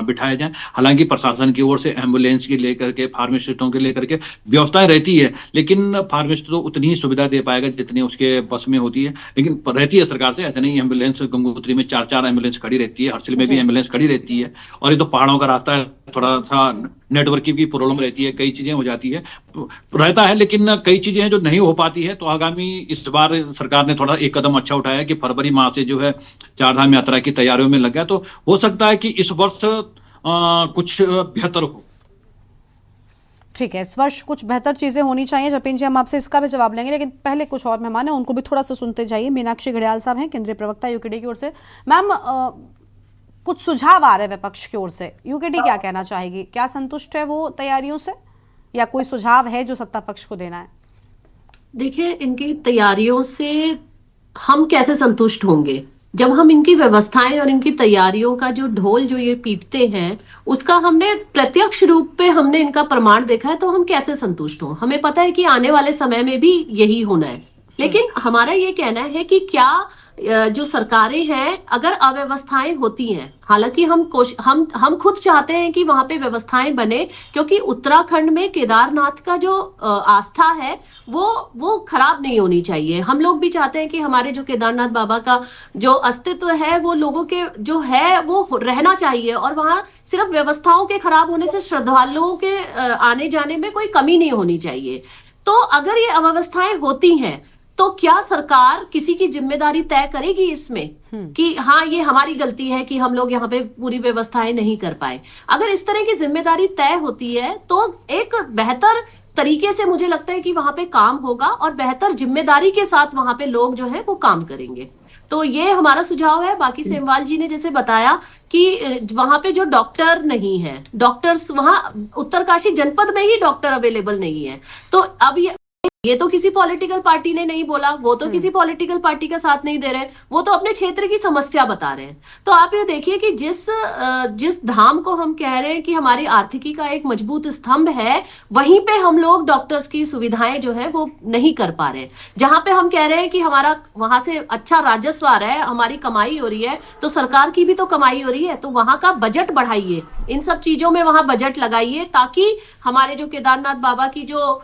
बिठाए जाएं। हालांकि प्रशासन की ओर से एम्बुलेंस की लेकर के फार्मासिस्टों के लेकर के व्यवस्थाएं रहती है, लेकिन फार्मासिस्ट तो उतनी ही सुविधा दे पाएगा जितनी उसके बस में होती है, लेकिन रहती है सरकार से। ऐसा नहीं, एम्बुलेंस गंगोत्री में 4-4 एम्बुलेंस खड़ी रहती है, हर्षिल में भी एम्बुलेंस खड़ी रहती है। और ये तो पहाड़ों का रास्ता है, थोड़ा सा नेटवर्किंग की प्रॉब्लम रहती है, कई चीजें हो जाती है, रहता है, लेकिन कई चीजें हैं जो नहीं हो पाती है। तो आगामी इस बार सरकार ने थोड़ा एक कदम अच्छा उठाया कि फरवरी माह से जो है चारधाम यात्रा की तैयारियों में लग गया। तो हो सकता है कि इस वर्ष कुछ बेहतर हो। ठीक है, इस वर्ष कुछ बेहतर चीजें होनी चाहिए। जपिन जी हम आपसे इसका भी जवाब लेंगे, लेकिन पहले कुछ और मेहमान हैं उनको भी थोड़ा सा सुनते जाइए। मीनाक्षी घड़ियाल साहब हैं, केंद्रीय प्रवक्ता यूकेडी की ओर से। मैम, कुछ सुझाव आ रहे हैं विपक्ष की ओर से, यूकेडी क्या कहना चाहेगी? क्या संतुष्ट है वो तैयारियों से, या कोई सुझाव है जो सत्ता पक्ष को देना है? देखिए, इनकी तैयारियों से हम कैसे संतुष्ट होंगे जब हम इनकी व्यवस्थाएं और इनकी तैयारियों का जो ढोल जो ये पीटते हैं उसका हमने प्रत्यक्ष रूप पे हमने इनका प्रमाण देखा है, तो हम कैसे संतुष्ट हों? हमें पता है कि आने वाले समय में भी यही होना है, लेकिन हमारा ये कहना है कि क्या जो सरकारें हैं अगर अव्यवस्थाएं होती हैं, हालांकि हम खुद चाहते हैं कि वहां पे व्यवस्थाएं बने, क्योंकि उत्तराखंड में केदारनाथ का जो आस्था है वो खराब नहीं होनी चाहिए। हम लोग भी चाहते हैं कि हमारे जो केदारनाथ बाबा का जो अस्तित्व है वो लोगों के जो है वो रहना चाहिए, और वहां सिर्फ व्यवस्थाओं के खराब होने से श्रद्धालुओं के आने जाने में कोई कमी नहीं होनी चाहिए। तो अगर ये अव्यवस्थाएं होती हैं तो क्या सरकार किसी की जिम्मेदारी तय करेगी इसमें कि हाँ ये हमारी गलती है कि हम लोग यहाँ पे पूरी व्यवस्थाएं नहीं कर पाए? अगर इस तरह की जिम्मेदारी तय होती है तो एक बेहतर तरीके से मुझे लगता है कि वहां पे काम होगा और बेहतर जिम्मेदारी के साथ वहां पे लोग जो है वो काम करेंगे। तो ये हमारा सुझाव है। बाकी सेमवाल जी ने जैसे बताया कि वहां पे जो डॉक्टर नहीं है, डॉक्टर्स वहां उत्तरकाशी जनपद में ही डॉक्टर अवेलेबल नहीं है, तो अब ये तो किसी पॉलिटिकल पार्टी ने नहीं बोला, वो तो किसी पॉलिटिकल पार्टी का साथ नहीं दे रहे, वो तो अपने क्षेत्र की समस्या बता रहे हैं। तो आप ये देखिए कि जिस धाम को हम कह रहे हैं कि हमारी आर्थिकी का एक मजबूत स्तंभ है, वहीं पे हम लोग डॉक्टर्स की सुविधाएं जो है वो नहीं कर पा रहे हैं। जहां पे हम कह रहे हैं कि हमारा वहां से अच्छा राजस्व आ रहा है, हमारी कमाई हो रही है, तो सरकार की भी तो कमाई हो रही है, तो वहां का बजट बढ़ाइए, इन सब चीजों में वहां बजट लगाइए, ताकि हमारे जो केदारनाथ बाबा की जो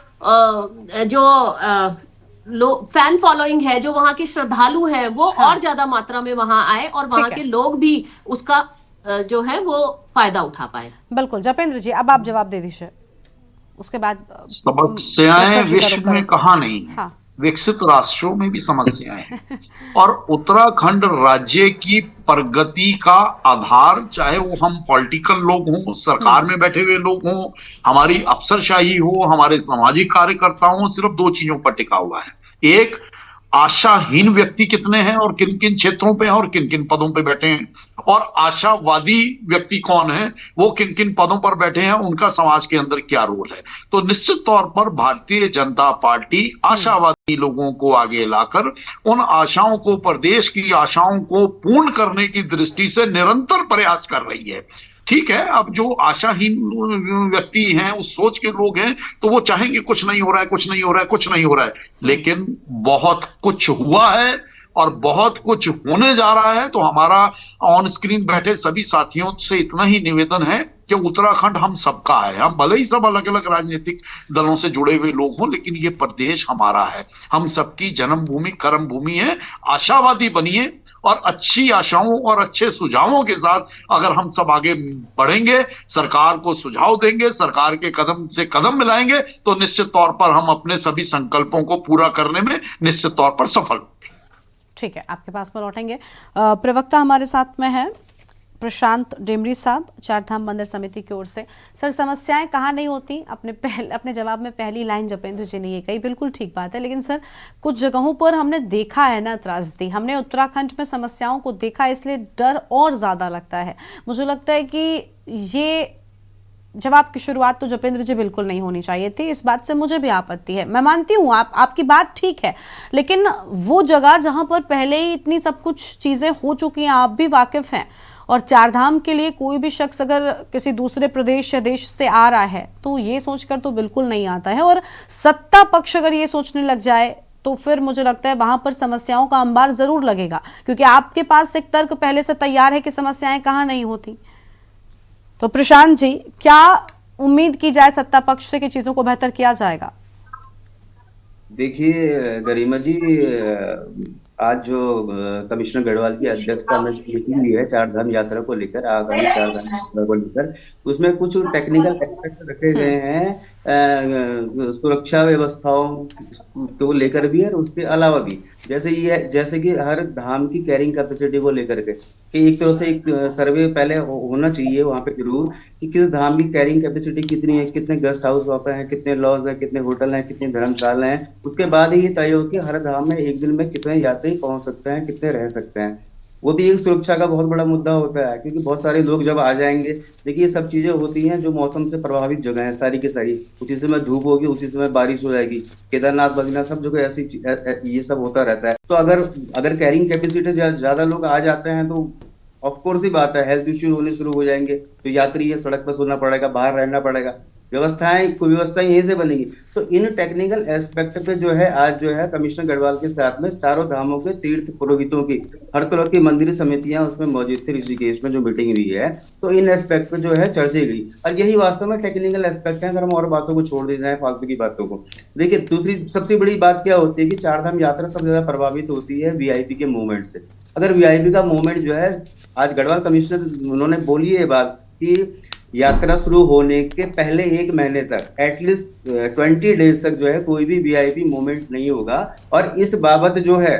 फैन फॉलोइंग है, जो वहां के श्रद्धालु हैं, वो और ज्यादा मात्रा में वहां आए और वहां के लोग भी उसका जो है वो फायदा उठा पाए। बिल्कुल। जपेंद्र जी अब आप जवाब दे दीजिए, उसके बाद समस्याएं विश्व में कहाँ नहीं है। हाँ। विकसित राष्ट्रों में भी समस्याएं हैं और उत्तराखंड राज्य की प्रगति का आधार, चाहे वो हम पॉलिटिकल लोग हों, सरकार में बैठे हुए लोग हों, हमारी अफसरशाही हो, हमारे सामाजिक कार्यकर्ता हों, सिर्फ दो चीजों पर टिका हुआ है। एक, आशाहीन व्यक्ति कितने हैं और किन किन क्षेत्रों पे हैं और किन किन पदों पे बैठे हैं, और आशावादी व्यक्ति कौन है, वो किन किन पदों पर बैठे हैं, उनका समाज के अंदर क्या रोल है। तो निश्चित तौर पर भारतीय जनता पार्टी आशावादी लोगों को आगे लाकर उन आशाओं को, प्रदेश की आशाओं को पूर्ण करने की दृष्टि से निरंतर प्रयास कर रही है। ठीक है, अब जो आशाहीन व्यक्ति हैं, उस सोच के लोग हैं, तो वो चाहेंगे कुछ नहीं हो रहा है, कुछ नहीं हो रहा है, कुछ नहीं हो रहा है, लेकिन बहुत कुछ हुआ है और बहुत कुछ होने जा रहा है। तो हमारा ऑन स्क्रीन बैठे सभी साथियों से इतना ही निवेदन है कि उत्तराखंड हम सबका है। हम भले ही सब अलग अलग राजनीतिक दलों से जुड़े हुए लोग हों, लेकिन ये प्रदेश हमारा है, हम सबकी जन्मभूमि, कर्म भूमि है। आशावादी बनिए और अच्छी आशाओं और अच्छे सुझावों के साथ अगर हम सब आगे बढ़ेंगे, सरकार को सुझाव देंगे, सरकार के कदम से कदम मिलाएंगे, तो निश्चित तौर पर हम अपने सभी संकल्पों को पूरा करने में निश्चित तौर पर सफल होंगे। ठीक है, आपके पास में लौटेंगे। प्रवक्ता हमारे साथ में है प्रशांत डेमरी साहब, चारधाम मंदिर समिति की ओर से। सर, समस्याएं कहाँ नहीं होती? अपने जवाब में पहली लाइन जपेंद्र जी ने ये कही, बिल्कुल ठीक बात है, लेकिन सर कुछ जगहों पर हमने देखा है ना त्रासदी, हमने उत्तराखंड में समस्याओं को देखा, इसलिए डर और ज्यादा लगता है। मुझे लगता है कि ये जवाब की शुरुआत तो जपेंद्र जी बिल्कुल नहीं होनी चाहिए थी। इस बात से मुझे भी आपत्ति है। मैं मानती हूँ आपकी बात ठीक है, लेकिन वो जगह जहां पर पहले ही इतनी सब कुछ चीजें हो चुकी हैं, आप भी वाकिफ हैं, और चारधाम के लिए कोई भी शख्स अगर किसी दूसरे प्रदेश या देश से आ रहा है तो ये सोचकर तो बिल्कुल नहीं आता है, और सत्ता पक्ष अगर ये सोचने लग जाए तो फिर मुझे लगता है वहां पर समस्याओं का अंबार जरूर लगेगा, क्योंकि आपके पास एक तर्क पहले से तैयार है कि समस्याएं कहाँ नहीं होती। तो प्रशांत जी, क्या उम्मीद की जाए सत्ता पक्ष से कि चीजों को बेहतर किया जाएगा? देखिए गरिमा जी, आज जो कमिश्नर गढ़वाल की अध्यक्षता में मीटिंग हुई है चारधाम यात्रा को लेकर, आगामी चारधाम यात्रा को लेकर, उसमें कुछ टेक्निकल एस्पेक्ट रखे गए हैं, सुरक्षा व्यवस्थाओं को लेकर भी और उसके अलावा भी, जैसे कि हर धाम की कैरिंग कैपेसिटी को लेकर के, कि एक तरह से एक सर्वे पहले होना चाहिए वहाँ पे जरूर, कि किस धाम की कैरिंग कैपेसिटी कितनी है, कितने गेस्ट हाउस वहाँ पे हैं, कितने लॉज हैं, कितने होटल हैं, कितनी धर्मशाला हैं। उसके बाद ही ये तय हो कि हर धाम में एक दिन में कितने यात्री पहुंच सकते हैं, कितने रह सकते हैं। वो भी एक सुरक्षा का बहुत बड़ा मुद्दा होता है, क्योंकि बहुत सारे लोग जब आ जाएंगे, देखिए ये सब चीजें होती हैं जो मौसम से प्रभावित जगह है सारी की सारी, उसी समय धूप होगी, उसी समय बारिश हो जाएगी, केदारनाथ बद्रीनाथ सब जगह ऐसी ये सब होता रहता है। तो अगर कैरिंग कैपेसिटी ज्यादा लोग आ जाते हैं तो ऑफकोर्स ही बात है, हेल्थ इश्यू होने शुरू हो जाएंगे, तो यात्री ये सड़क पर सोना पड़ेगा, बाहर रहना पड़ेगा, व्यवस्थाएं यहीं से बनेगी। तो इन टेक्निकल एस्पेक्ट पे जो है आज जो है कमिश्नर गढ़वाल के साथ में चारों धामों के तीर्थ पुरोहितों की, हर कलर की मंदिर समितियां उसमें मौजूद थी ऋषिकेश में जो मीटिंग हुई है, तो इन एस्पेक्ट पे जो है चर्चा गई, और यही वास्तव में टेक्निकल एस्पेक्ट है। अगर हम और बातों को छोड़ दी जाए, फालतू की बातों को, देखिए दूसरी सबसे बड़ी बात क्या होती है कि चारधाम यात्रा सबसे ज्यादा प्रभावित होती है वीआईपी के मूवमेंट से। अगर वीआईपी का मूवमेंट जो है, आज गढ़वाल कमिश्नर उन्होंने बोली है बात कि यात्रा शुरू होने के पहले 1 महीने तक एटलीस्ट 20 डेज तक जो है कोई भी वीआईपी मूवमेंट नहीं होगा, और इस बाबत जो है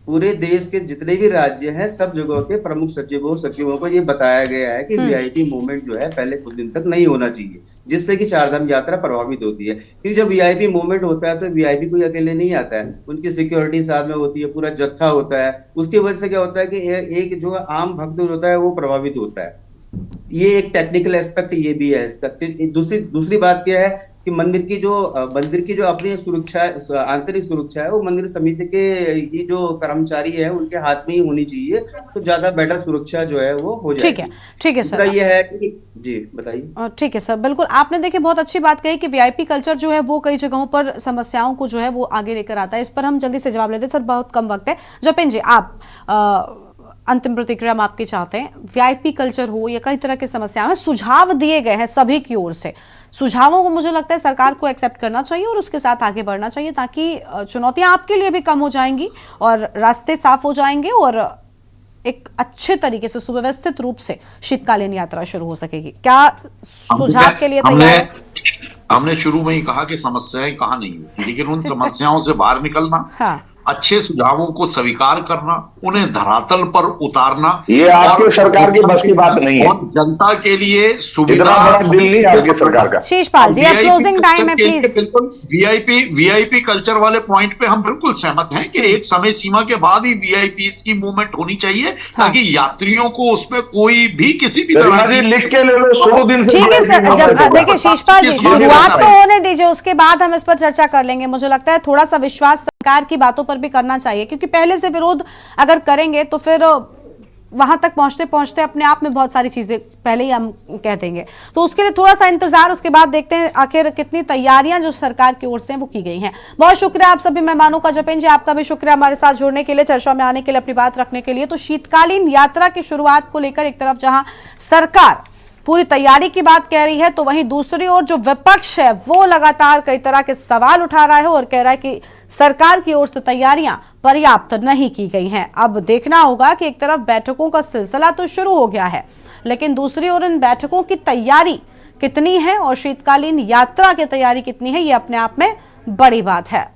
पूरे देश के जितने भी राज्य हैं सब जगहों के प्रमुख सचिवों को ये बताया गया है कि वीआईपी मूवमेंट जो है पहले कुछ दिन तक नहीं होना चाहिए, जिससे कि चारधाम यात्रा प्रभावित होती है। क्योंकि जब वीआईपी मूवमेंट होता है तो वीआईपी कोई अकेले नहीं आता है, उनकी सिक्योरिटी साथ में होती है, पूरा जत्था होता है। उसकी वजह से क्या होता है कि एक जो आम भक्त होता है वो प्रभावित होता है। ये एक टेक्निकल एस्पेक्ट ये भी है इसका। दूसरी बात क्या है कि मंदिर की जो अपनी सुरक्षा, आंतरिक सुरक्षा है, वो मंदिर समिति के ये जो कर्मचारी है उनके हाथ में ही होनी चाहिए, तो ज्यादा बेटर सुरक्षा जो है वो हो जाएगी। ठीक है सर, ये है कि जी बताइए। ठीक है सर, बिल्कुल आपने देखिए बहुत अच्छी बात कही कि वीआईपी कल्चर जो है वो कई जगहों पर समस्याओं को जो है वो आगे लेकर आता है। इस पर हम जल्दी से जवाब लेते हैं सर, बहुत कम वक्त है। जपेंद्र जी, आप अंतिम प्रतिक्रिया हम आपकी चाहते हैं। वीआईपी कल्चर हो या कई तरह की समस्याएं, सुझाव दिए गए हैं सभी की ओर से, सुझावों को मुझे लगता है सरकार को एक्सेप्ट करना चाहिए और उसके साथ आगे बढ़ना चाहिए, ताकि चुनौतियां आपके लिए भी कम हो जाएंगी और रास्ते साफ हो जाएंगे और एक अच्छे तरीके से सुव्यवस्थित रूप से शीतकालीन यात्रा शुरू हो सकेगी। क्या सुझाव के लिए तैयार है? हमने शुरू में ही कहा कि समस्याएं कहाँ नहीं होती, लेकिन उन समस्याओं से बाहर निकलना, अच्छे सुझावों को स्वीकार करना, उन्हें धरातल पर उतारना, ये आपकी सरकार की बस की बात नहीं है। और जनता के लिए सुविधा दिल नहीं आपकी सरकार का। शीशपाल जी, अब क्लोजिंग टाइम है प्लीज। बिल्कुल वीआईपी कल्चर वाले पॉइंट पे हम बिल्कुल सहमत हैं कि एक समय सीमा के बाद ही वीआईपी की मूवमेंट होनी चाहिए, ताकि यात्रियों को उसमें कोई भी किसी भी तरह की लिख के ले लो 100 दिन। ठीक है सर, जब देखिए शीशपाल जी शुरुआत तो होने दीजिए, उसके बाद हम इस पर चर्चा कर लेंगे। मुझे लगता है थोड़ा सा विश्वास सरकार की बातों पर भी करना चाहिए, क्योंकि पहले से विरोध अगर करेंगे तो फिर वहां तक पहुंचते पहुंचते अपने आप में बहुत सारी चीजें पहले ही हम कह देंगे। तो उसके लिए थोड़ा सा इंतजार, उसके बाद देखते हैं आखिर कितनी तैयारियां जो सरकार की ओर से वो की गई हैं। बहुत शुक्रिया आप सभी मेहमानों का। जपेन जी, आपका भी शुक्रिया हमारे साथ जुड़ने के लिए, चर्चा में आने के लिए, अपनी बात रखने के लिए। तो शीतकालीन यात्रा की शुरुआत को लेकर एक तरफ जहां सरकार पूरी तैयारी की बात कह रही है, तो वहीं दूसरी ओर जो विपक्ष है वो लगातार कई तरह के सवाल उठा रहा है और कह रहा है कि सरकार की ओर से तैयारियां पर्याप्त नहीं की गई हैं। अब देखना होगा कि एक तरफ बैठकों का सिलसिला तो शुरू हो गया है, लेकिन दूसरी ओर इन बैठकों की तैयारी कितनी है और शीतकालीन यात्रा की तैयारी कितनी है, ये अपने आप में बड़ी बात है।